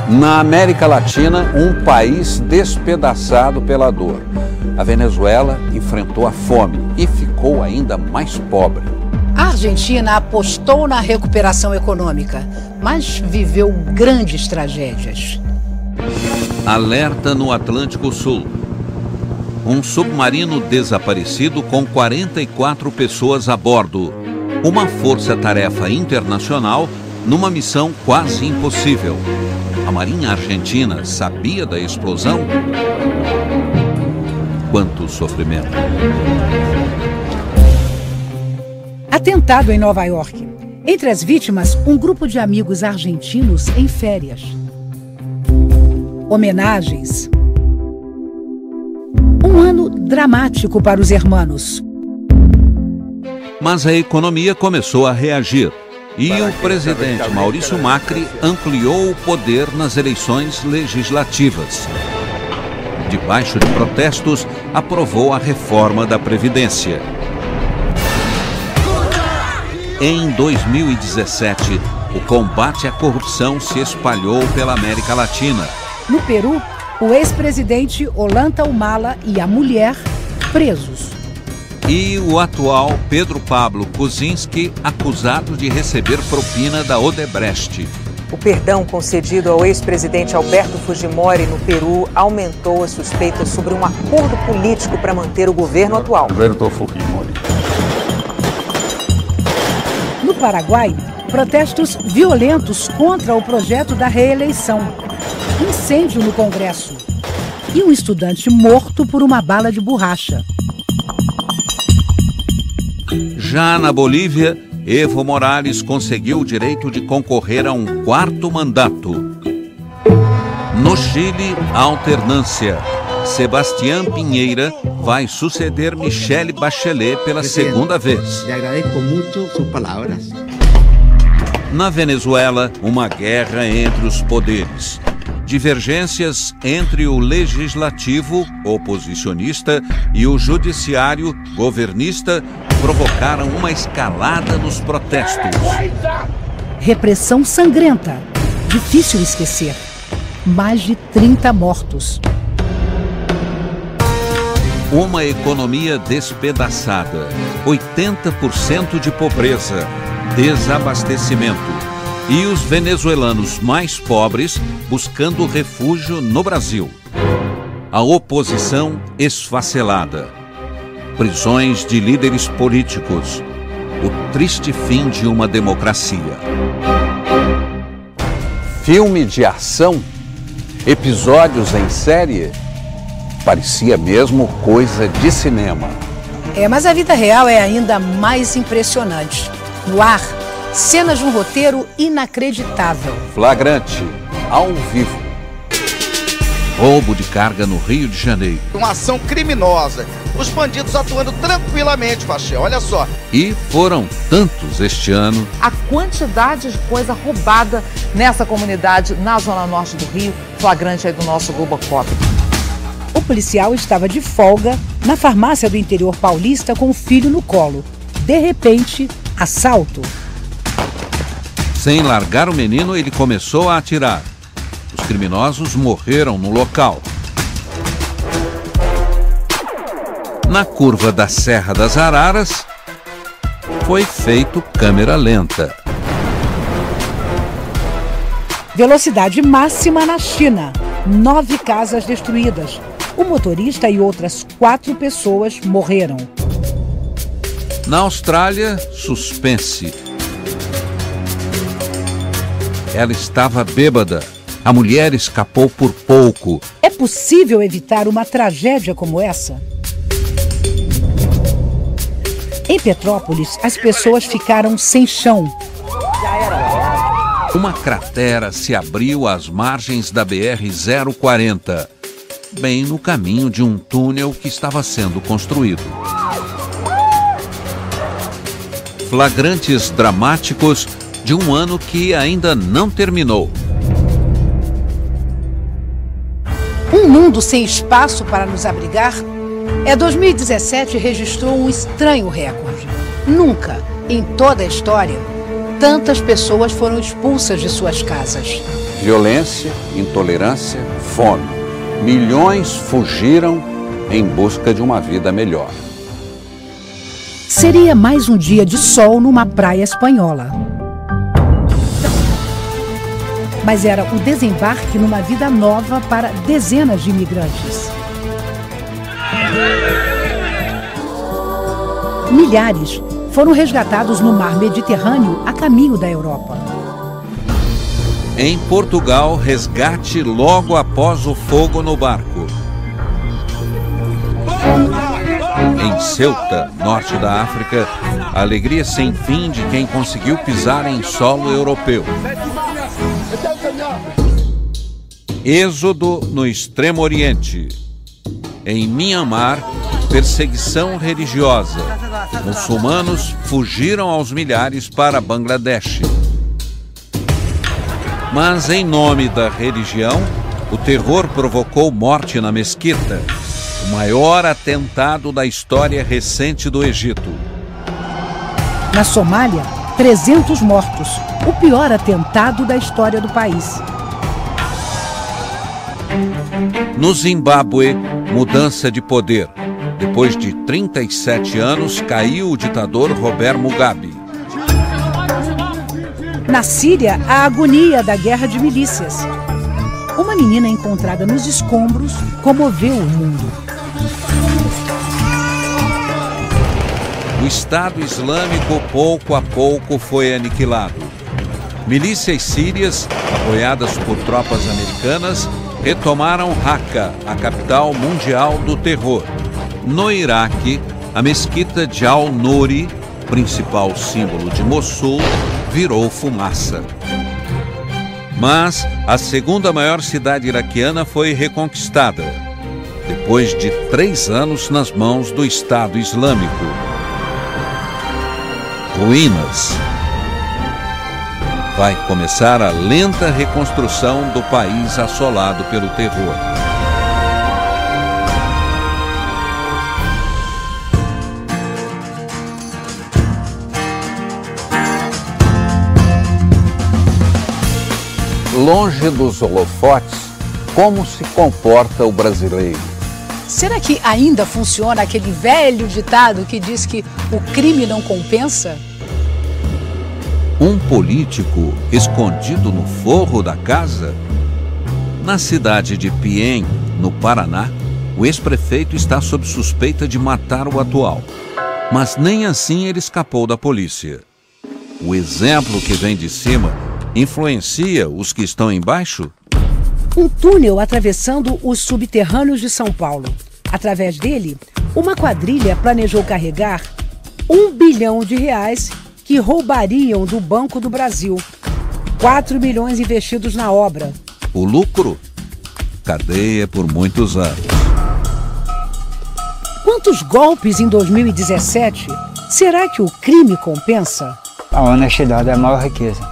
Na América Latina, um país despedaçado pela dor. A Venezuela enfrentou a fome e ficou ainda mais pobre. A Argentina apostou na recuperação econômica, mas viveu grandes tragédias. Alerta no Atlântico Sul. Um submarino desaparecido com 44 pessoas a bordo. Uma força-tarefa internacional numa missão quase impossível. A Marinha Argentina sabia da explosão? Quanto sofrimento. Atentado em Nova York. Entre as vítimas, um grupo de amigos argentinos em férias. Homenagens. Um ano dramático para os hermanos. Mas a economia começou a reagir. E o presidente Maurício Macri ampliou o poder nas eleições legislativas. Debaixo de protestos, aprovou a reforma da Previdência. Em 2017, o combate à corrupção se espalhou pela América Latina. No Peru, o ex-presidente Ollanta Humala e a mulher presos. E o atual Pedro Pablo Kuczynski, acusado de receber propina da Odebrecht. O perdão concedido ao ex-presidente Alberto Fujimori no Peru aumentou as suspeitas sobre um acordo político para manter o governo atual. No Paraguai, protestos violentos contra o projeto da reeleição. Incêndio no Congresso. E um estudante morto por uma bala de borracha. Já na Bolívia, Evo Morales conseguiu o direito de concorrer a um 4º mandato. No Chile, a alternância. Sebastián Piñera vai suceder Michelle Bachelet pela segunda vez. Na Venezuela, uma guerra entre os poderes. Divergências entre o legislativo, oposicionista, e o judiciário, governista, provocaram uma escalada nos protestos. Repressão sangrenta. Difícil esquecer. Mais de 30 mortos. Uma economia despedaçada. 80% de pobreza. Desabastecimento. E os venezuelanos mais pobres buscando refúgio no Brasil. A oposição esfacelada. Prisões de líderes políticos. O triste fim de uma democracia. Filme de ação? Episódios em série? Parecia mesmo coisa de cinema. Mas a vida real é ainda mais impressionante. No ar, cenas de um roteiro inacreditável. Flagrante, ao vivo. Roubo de carga no Rio de Janeiro. Uma ação criminosa. Os bandidos atuando tranquilamente, Fachê, olha só. E foram tantos este ano. A quantidade de coisa roubada nessa comunidade, na zona norte do Rio, flagrante aí do nosso Globocop. O policial estava de folga na farmácia do interior paulista com o filho no colo. De repente, assalto. Sem largar o menino, ele começou a atirar. Os criminosos morreram no local. Na curva da Serra das Araras, foi feito câmera lenta. Velocidade máxima na China. 9 casas destruídas. O motorista e outras 4 pessoas morreram. Na Austrália, suspense. Ela estava bêbada A mulher escapou por pouco. É possível evitar uma tragédia como essa? Em Petrópolis, as pessoas ficaram sem chão. Uma cratera se abriu às margens da BR-040, bem no caminho de um túnel que estava sendo construído. Flagrantes dramáticos de um ano que ainda não terminou. Um mundo sem espaço para nos abrigar? 2017 registrou um estranho recorde. Nunca, em toda a história, tantas pessoas foram expulsas de suas casas. Violência, intolerância, fome. Milhões fugiram em busca de uma vida melhor. Seria mais um dia de sol numa praia espanhola. Mas era o desembarque numa vida nova para dezenas de imigrantes. Milhares foram resgatados no mar Mediterrâneo a caminho da Europa. Em Portugal, resgate logo após o fogo no barco. Em Ceuta, norte da África, a alegria sem fim de quem conseguiu pisar em solo europeu. Êxodo no Extremo Oriente. Em Myanmar, perseguição religiosa. Muçulmanos fugiram aos milhares para Bangladesh. Mas em nome da religião, o terror provocou morte na mesquita, o maior atentado da história recente do Egito. Na Somália, 300 mortos, o pior atentado da história do país. No Zimbábue, mudança de poder. Depois de 37 anos, caiu o ditador Robert Mugabe. Na Síria, a agonia da guerra de milícias. Uma menina encontrada nos escombros comoveu o mundo. O Estado Islâmico, pouco a pouco, foi aniquilado. Milícias sírias, apoiadas por tropas americanas, retomaram Raqqa, a capital mundial do terror. No Iraque, a mesquita de Al-Nouri, principal símbolo de Mossul, virou fumaça. Mas a segunda maior cidade iraquiana foi reconquistada, depois de 3 anos nas mãos do Estado Islâmico. Ruínas. Vai começar a lenta reconstrução do país assolado pelo terror. Longe dos holofotes, como se comporta o brasileiro? Será que ainda funciona aquele velho ditado que diz que o crime não compensa? Um político escondido no forro da casa? Na cidade de Piên, no Paraná, o ex-prefeito está sob suspeita de matar o atual. Mas nem assim ele escapou da polícia. O exemplo que vem de cima influencia os que estão embaixo? Um túnel atravessando os subterrâneos de São Paulo. Através dele, uma quadrilha planejou carregar R$1 bilhão que roubariam do Banco do Brasil. 4 milhões investidos na obra. O lucro? Cadeia por muitos anos. Quantos golpes em 2017? Será que o crime compensa? A honestidade é a maior riqueza.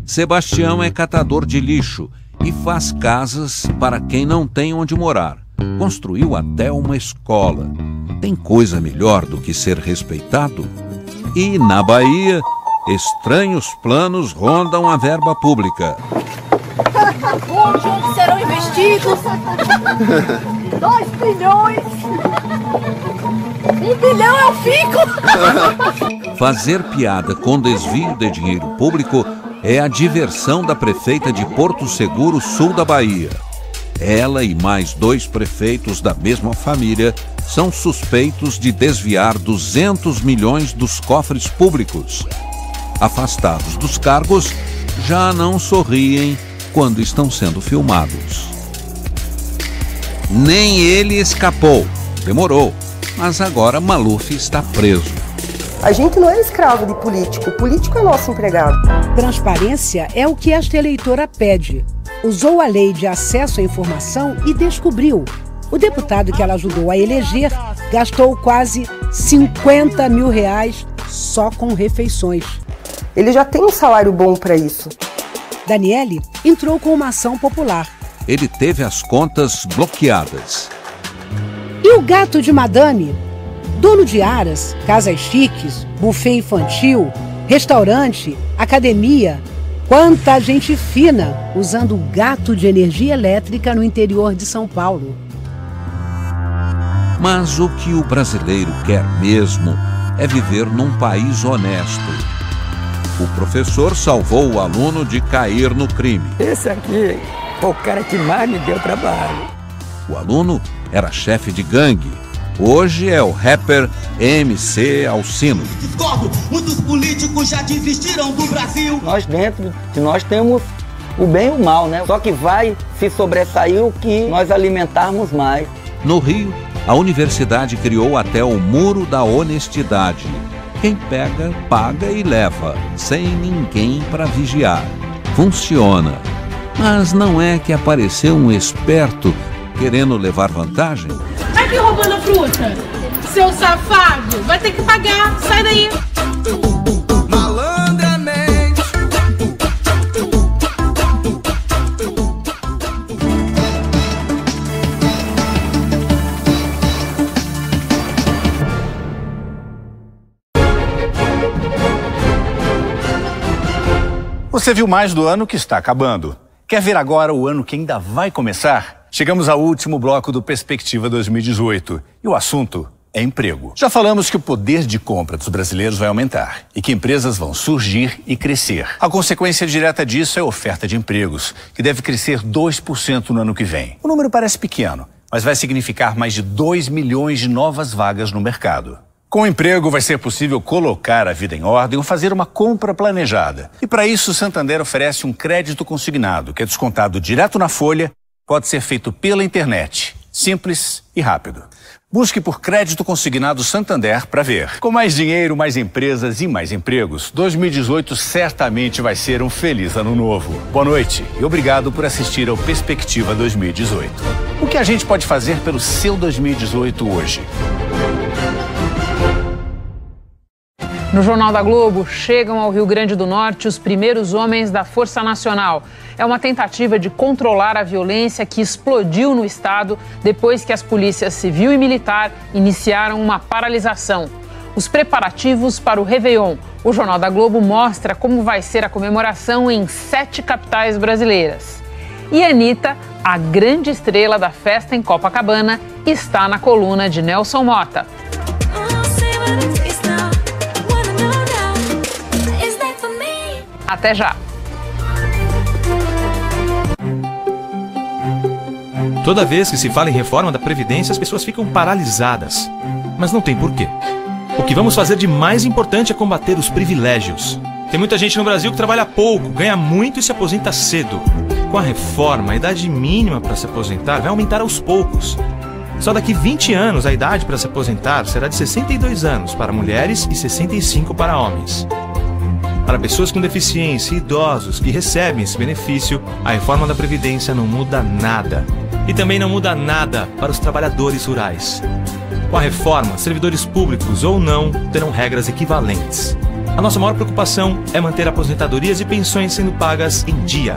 Sebastião é catador de lixo e faz casas para quem não tem onde morar. Construiu até uma escola. Tem coisa melhor do que ser respeitado? E, na Bahia, estranhos planos rondam a verba pública. Onde serão investidos 2 bilhões? 1 bilhão eu fico! Fazer piada com desvio de dinheiro público é a diversão da prefeita de Porto Seguro, sul da Bahia. Ela e mais 2 prefeitos da mesma família são suspeitos de desviar 200 milhões dos cofres públicos. Afastados dos cargos, já não sorriem quando estão sendo filmados. Nem ele escapou. Demorou, mas agora Maluf está preso. A gente não é escravo de político, o político é nosso empregado. Transparência é o que esta eleitora pede. Usou a lei de acesso à informação e descobriu. O deputado que ela ajudou a eleger gastou quase R$50 mil só com refeições. Ele já tem um salário bom para isso. Daniele entrou com uma ação popular. Ele teve as contas bloqueadas. E o gato de madame? Dono de aras, casas chiques, buffet infantil, restaurante, academia. Quanta gente fina usando o gato de energia elétrica no interior de São Paulo. Mas o que o brasileiro quer mesmo é viver num país honesto. O professor salvou o aluno de cair no crime. Esse aqui foi o cara que mais me deu trabalho. O aluno era chefe de gangue. Hoje é o rapper MC Alcino. Discordo, muitos políticos já desistiram do Brasil. Nós dentro de nós temos o bem e o mal, né? Só que vai se sobressair o que nós alimentarmos mais. No Rio, a universidade criou até o Muro da Honestidade. Quem pega, paga e leva, sem ninguém para vigiar. Funciona. Mas não é que apareceu um esperto querendo levar vantagem? Aqui roubando fruta. Seu safado, vai ter que pagar. Sai daí. Malandramente. Você viu mais do ano que está acabando. Quer ver agora o ano que ainda vai começar? Chegamos ao último bloco do Perspectiva 2018 e o assunto é emprego. Já falamos que o poder de compra dos brasileiros vai aumentar e que empresas vão surgir e crescer. A consequência direta disso é a oferta de empregos, que deve crescer 2% no ano que vem. O número parece pequeno, mas vai significar mais de 2 milhões de novas vagas no mercado. Com o emprego, vai ser possível colocar a vida em ordem ou fazer uma compra planejada. E para isso, o Santander oferece um crédito consignado, que é descontado direto na folha, pode ser feito pela internet. Simples e rápido. Busque por Crédito Consignado Santander para ver. Com mais dinheiro, mais empresas e mais empregos, 2018 certamente vai ser um feliz ano novo. Boa noite e obrigado por assistir ao Perspectiva 2018. O que a gente pode fazer pelo seu 2018 hoje? No Jornal da Globo, chegam ao Rio Grande do Norte os primeiros homens da Força Nacional. É uma tentativa de controlar a violência que explodiu no estado depois que as polícias civil e militar iniciaram uma paralisação. Os preparativos para o Réveillon. O Jornal da Globo mostra como vai ser a comemoração em 7 capitais brasileiras. E a Anitta, a grande estrela da festa em Copacabana, está na coluna de Nelson Mota. Até já! Toda vez que se fala em reforma da Previdência, as pessoas ficam paralisadas. Mas não tem porquê. O que vamos fazer de mais importante é combater os privilégios. Tem muita gente no Brasil que trabalha pouco, ganha muito e se aposenta cedo. Com a reforma, a idade mínima para se aposentar vai aumentar aos poucos. Só daqui 20 anos, a idade para se aposentar será de 62 anos para mulheres e 65 para homens. Para pessoas com deficiência e idosos que recebem esse benefício, a reforma da Previdência não muda nada. E também não muda nada para os trabalhadores rurais. Com a reforma, servidores públicos ou não terão regras equivalentes. A nossa maior preocupação é manter aposentadorias e pensões sendo pagas em dia.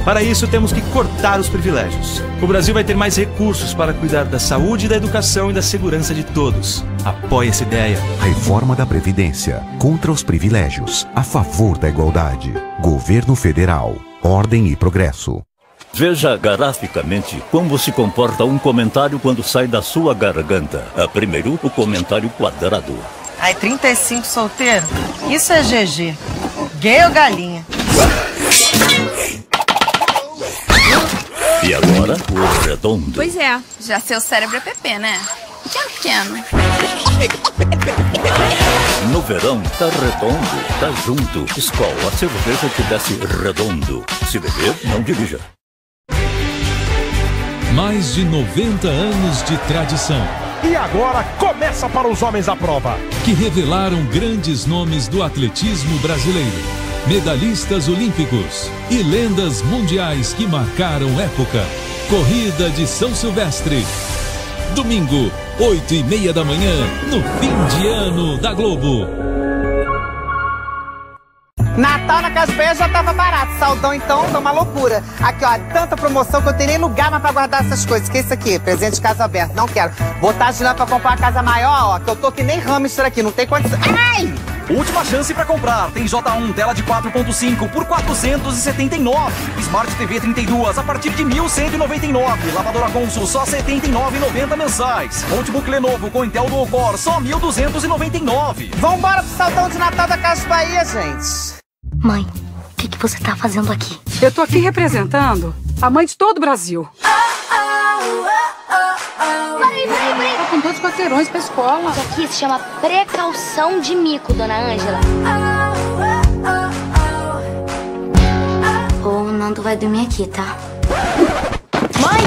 Para isso, temos que cortar os privilégios. O Brasil vai ter mais recursos para cuidar da saúde, da educação e da segurança de todos. Apoie essa ideia. Reforma da Previdência. Contra os privilégios. A favor da igualdade. Governo Federal. Ordem e progresso. Veja graficamente como se comporta um comentário quando sai da sua garganta. Primeiro, o comentário quadrado. Ai, 35 solteiro? Isso é GG. Gay ou galinha? E agora, o redondo. Pois é, já seu cérebro é PP, né? Pequeno. No verão, tá redondo, tá junto. Skol, a cerveja que desce redondo. Se beber, não dirija. Mais de 90 anos de tradição. E agora começa para os homens a prova. Que revelaram grandes nomes do atletismo brasileiro. Medalhistas olímpicos e lendas mundiais que marcaram época. Corrida de São Silvestre. Domingo, 8h30 da manhã, no fim de ano da Globo. Natal na Caspeia já tava barato, saldão então tá uma loucura. Aqui ó, tanta promoção que eu tenho nem lugar mais pra guardar essas coisas. Que é isso aqui? Presente de casa aberta, não quero. Botar dinheiro pra comprar uma casa maior, ó, que eu tô que nem hamster aqui, não tem condição. Ai! Última chance pra comprar. Tem J1 tela de 4.5 por 479. Smart TV 32 a partir de 1.199. Lavadora Consul só 79,90 mensais. Notebook Lenovo com Intel Dual Core só 1.299. Vambora pro saldão de Natal da Casa Bahia, gente. Mãe, o que você tá fazendo aqui? Eu tô aqui representando a mãe de todo o Brasil. Peraí. Tá com todos os quarteirões pra escola. Isso aqui se chama precaução de mico, dona Ângela. O Nando vai dormir aqui, tá? Mãe!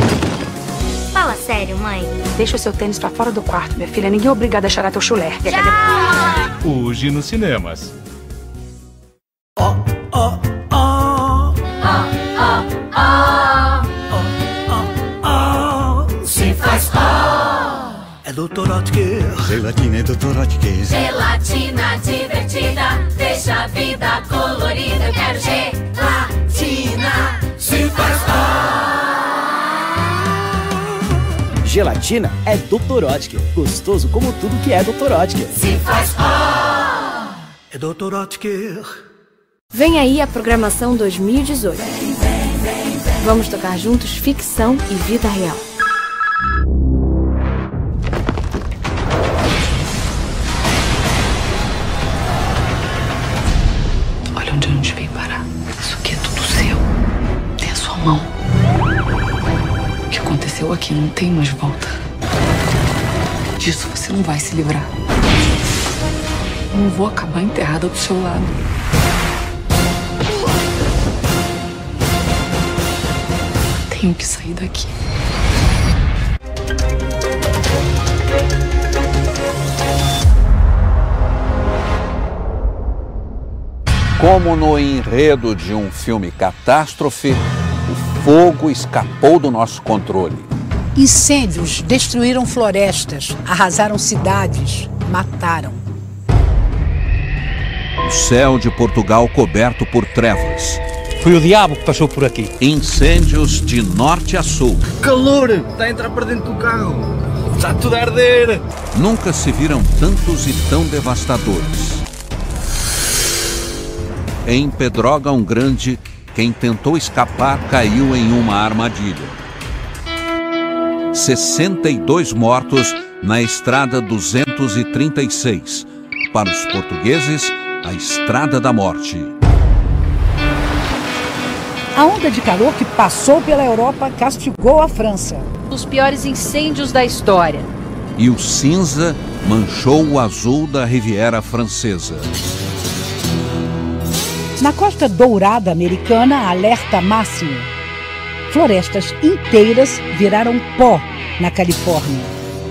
Fala sério, mãe. Deixa o seu tênis pra fora do quarto, minha filha. Ninguém é obrigado a cheirar teu chulé. Hoje nos cinemas. Se faz é Dr. Oetker. Gelatina é Dr. Oetker. Gelatina divertida, deixa a vida colorida. Eu quero gelatina. Se faz Gelatina é Dr. Oetker. Gostoso como tudo que é Dr. Oetker. Se faz é Dr. Oetker. Vem aí a programação 2018. Vamos tocar juntos ficção e vida real. Olha onde a gente veio parar. Isso aqui é tudo seu. Tem a sua mão. O que aconteceu aqui não tem mais volta. Disso você não vai se livrar. Eu não vou acabar enterrada do seu lado. Tenho que sair daqui. Como no enredo de um filme catástrofe, o fogo escapou do nosso controle. Incêndios destruíram florestas, arrasaram cidades, mataram. O céu de Portugal coberto por trevas. Foi o diabo que passou por aqui. Incêndios de norte a sul. Calor! Está a entrar para dentro do carro. Está tudo a arder. Nunca se viram tantos e tão devastadores. Em Pedrógão Grande, quem tentou escapar caiu em uma armadilha. 62 mortos na estrada 236. Para os portugueses, a estrada da morte. A onda de calor que passou pela Europa castigou a França. Os piores incêndios da história. E o cinza manchou o azul da Riviera Francesa. Na Costa Dourada americana, alerta máximo. Florestas inteiras viraram pó na Califórnia.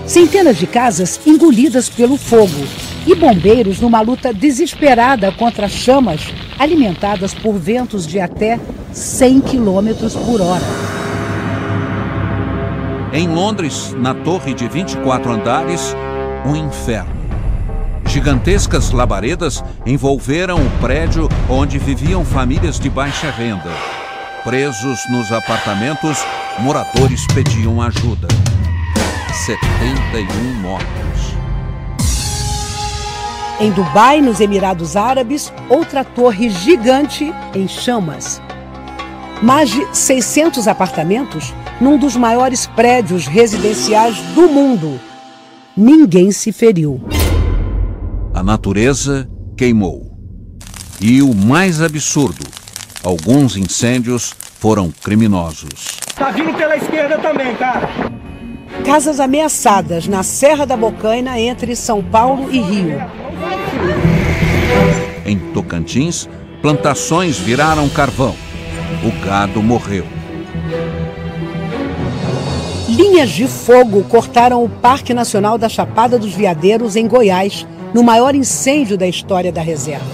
Centenas de casas engolidas pelo fogo. E bombeiros numa luta desesperada contra chamas alimentadas por ventos de até 100 km por hora. Em Londres, na torre de 24 andares, um inferno. Gigantescas labaredas envolveram o prédio onde viviam famílias de baixa renda. Presos nos apartamentos, moradores pediam ajuda. 71 mortos. Em Dubai, nos Emirados Árabes, outra torre gigante em chamas. Mais de 600 apartamentos num dos maiores prédios residenciais do mundo. Ninguém se feriu. A natureza queimou. E o mais absurdo, alguns incêndios foram criminosos. Tá vindo pela esquerda também, cara. Casas ameaçadas na Serra da Bocaina, entre São Paulo e Rio. Em Tocantins, plantações viraram carvão. O gado morreu. Linhas de fogo cortaram o Parque Nacional da Chapada dos Veadeiros, em Goiás, no maior incêndio da história da reserva.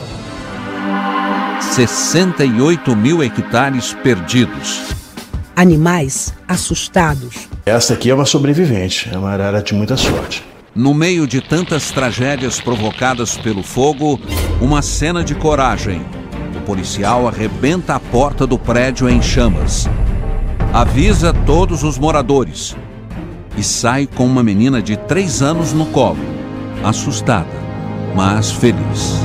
68 mil hectares perdidos. Animais assustados. Esta aqui é uma sobrevivente, é uma arara de muita sorte. No meio de tantas tragédias provocadas pelo fogo, uma cena de coragem. O policial arrebenta a porta do prédio em chamas. Avisa todos os moradores e sai com uma menina de 3 anos no colo, assustada, mas feliz.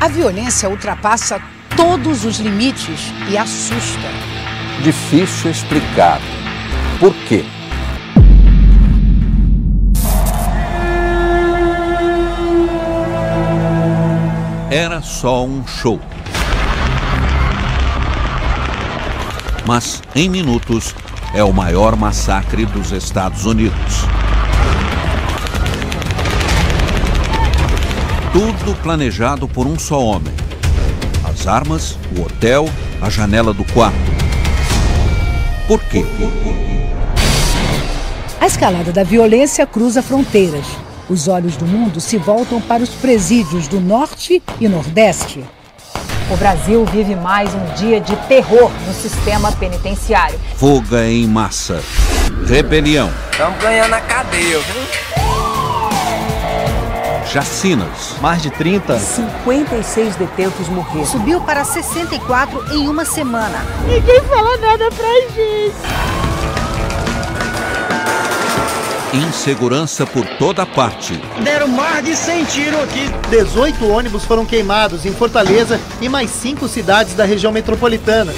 A violência ultrapassa todos os limites e assusta. Difícil explicar. Por quê? Era só um show. Mas, em minutos, é o maior massacre dos Estados Unidos. Tudo planejado por um só homem. As armas, o hotel, a janela do quarto. Por quê? A escalada da violência cruza fronteiras. Os olhos do mundo se voltam para os presídios do Norte e Nordeste. O Brasil vive mais um dia de terror no sistema penitenciário. Fuga em massa. Rebelião. Estamos ganhando a cadeia, viu? Chacinas. Mais de 30. 56 detentos morreram. Subiu para 64 em uma semana. Ninguém fala nada pra gente. Insegurança por toda parte. Deram mais de 100 tiros aqui. 18 ônibus foram queimados em Fortaleza e mais 5 cidades da região metropolitana.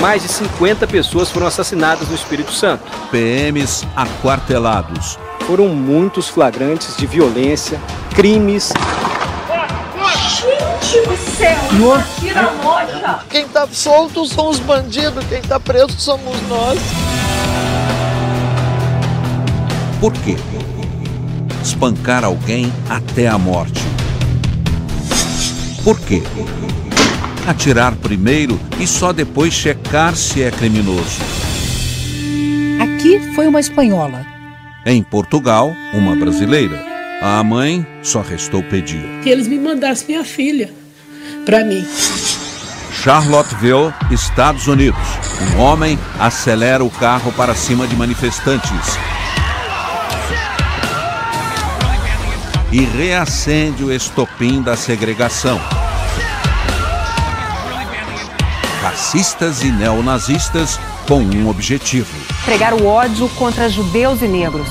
Mais de 50 pessoas foram assassinadas no Espírito Santo. PMs aquartelados. Foram muitos flagrantes de violência, crimes. Gente do céu! Tira a mocha! Quem tá solto são os bandidos, quem tá preso somos nós. Por quê? Espancar alguém até a morte. Por quê? Atirar primeiro e só depois checar se é criminoso. Aqui foi uma espanhola. Em Portugal, uma brasileira. A mãe só restou pedir. Que eles me mandassem minha filha pra mim. Charlottesville, Estados Unidos. Um homem acelera o carro para cima de manifestantes e reacende o estopim da segregação. Racistas e neonazistas com um objetivo: pregar o ódio contra judeus e negros.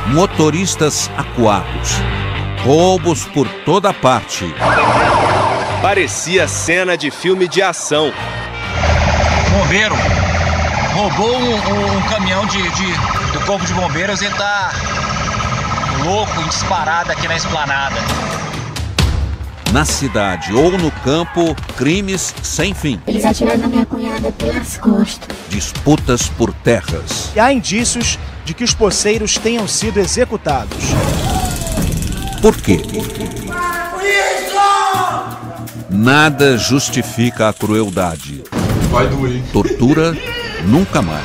Motoristas acuados. Roubos por toda parte. Parecia cena de filme de ação. Bombeiro roubou um caminhão do corpo de bombeiros e tá louco em disparada aqui na esplanada. Na cidade ou no campo, crimes sem fim. Eles atiraram na minha cunhada pelas costas. Disputas por terras. E há indícios de que os poceiros tenham sido executados. Por quê? Nada justifica a crueldade. Vai doer. Tortura, nunca mais.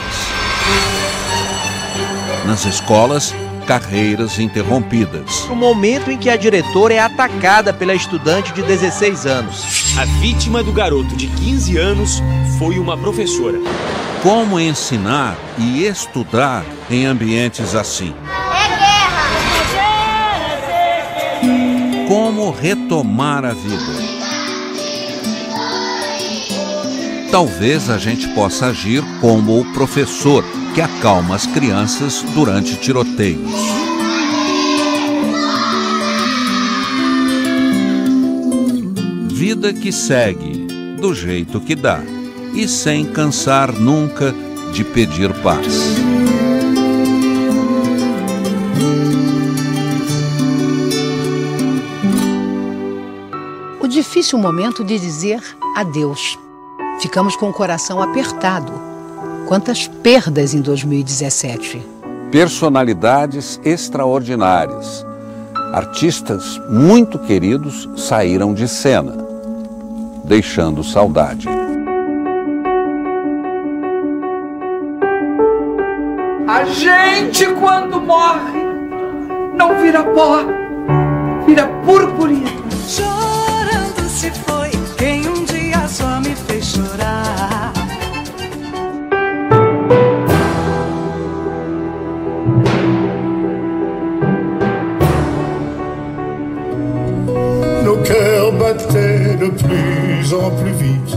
Nas escolas, carreiras interrompidas. No momento em que a diretora é atacada pela estudante de 16 anos. A vítima do garoto de 15 anos foi uma professora. Como ensinar e estudar em ambientes assim? É guerra! Como retomar a vida? Talvez a gente possa agir como o professor que acalma as crianças durante tiroteios. Vida que segue, do jeito que dá, e sem cansar nunca de pedir paz. O difícil momento de dizer adeus. Ficamos com o coração apertado. Quantas perdas em 2017. personalidades extraordinárias. Artistas muito queridos saíram de cena, deixando saudade. A gente, quando morre, não vira pó, vira purpurina. Chorando se foi quem um dia só me fez chorar. Nos cœurs battaient de plus en plus vite.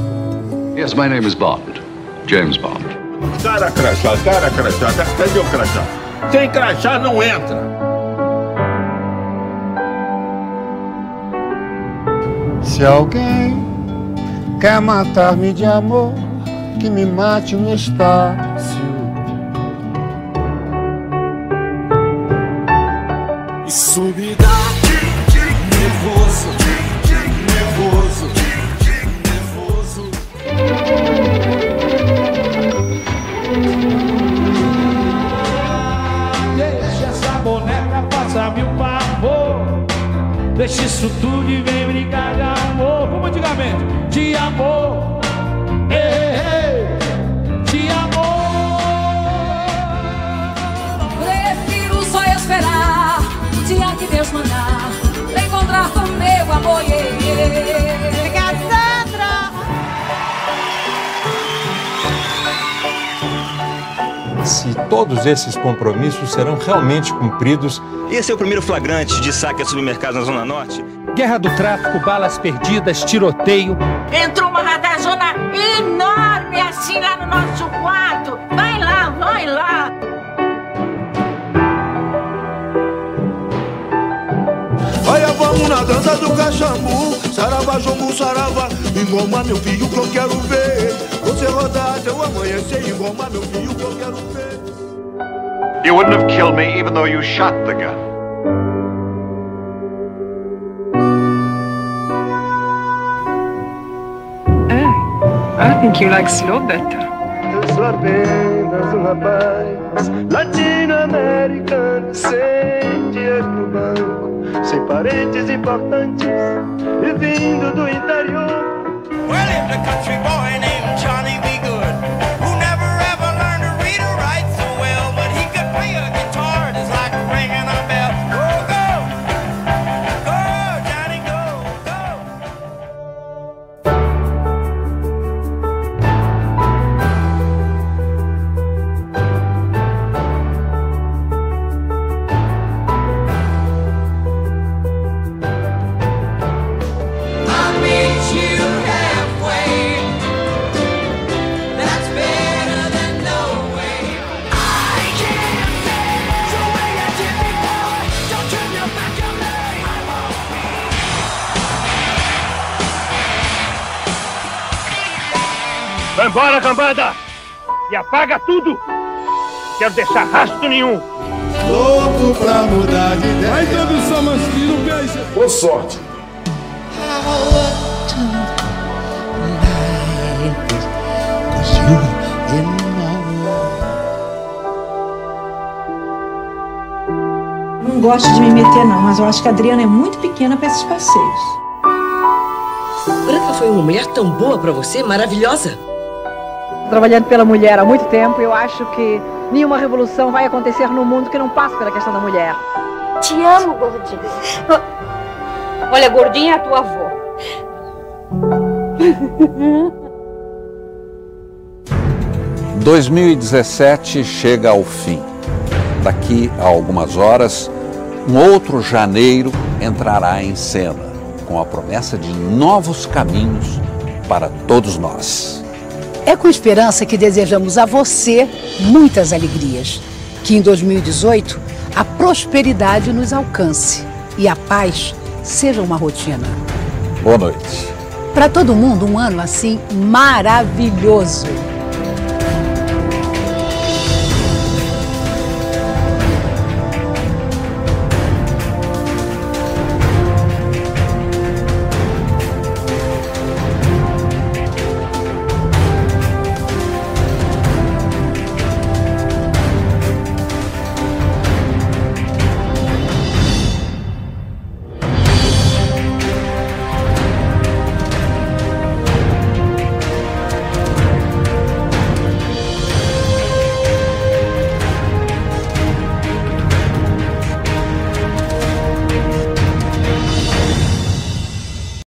Yes, my name is Bond, James Bond. Cara crachá, cadê o crachá? Sem crachá não entra. Se alguém quer matar-me de amor, que me mate no Estácio. Isso me dá nervoso, nervoso, nervoso. Deixa essa boneca passar-me um pavor. Deixa isso tudo e vem brincar de amor. Como antigamente, de amor. De amor. Prefiro só esperar o dia que Deus mandar pra encontrar com meu amor. Cassandra! Se todos esses compromissos serão realmente cumpridos. Esse é o primeiro flagrante de saque a supermercados na Zona Norte. Guerra do tráfico, balas perdidas, tiroteio. Entrou uma ratazona enorme assim lá no nosso quarto. Vai lá, vai lá. Olha, vamos na dança do cachambu. Saravá, jongo, saravá. Engoma, meu filho, que eu quero ver. Você rodar até o amanhecer. Engoma, meu filho, que eu quero ver. You wouldn't have killed me even though you shot the gun. I think you like slow better. Eu sou apenas rapaz latino-americano, sem dinheiro no banco, sem parentes importantes e vindo do interior. Well, it's a country boy named Johnny B. Good, who never ever learned to read or write so well, but he could play a guitar just like ringing a bell. Oh, go! Go, Johnny, go, I meet you halfway. That's better than no way. I can't stand the way you did me, boy. Don't turn your back on me. I won't be. Vai embora, cambada! E apaga tudo! Quero deixar rastro nenhum! Louco pra mudar de ideia. Vai, introdução, masculino, beijo! Boa sorte! Não gosto de me meter não, mas eu acho que a Adriana é muito pequena para esses passeios. Branca foi uma mulher tão boa pra você, maravilhosa. Trabalhando pela mulher há muito tempo, eu acho que nenhuma revolução vai acontecer no mundo que não passe pela questão da mulher. Te amo, gordinha. Olha, gordinha é a tua avó. 2017 chega ao fim. Daqui a algumas horas, um outro janeiro entrará em cena, com a promessa de novos caminhos para todos nós. É com esperança que desejamos a você muitas alegrias. Que em 2018 a prosperidade nos alcance e a paz seja uma rotina. Boa noite. Para todo mundo, um ano assim maravilhoso.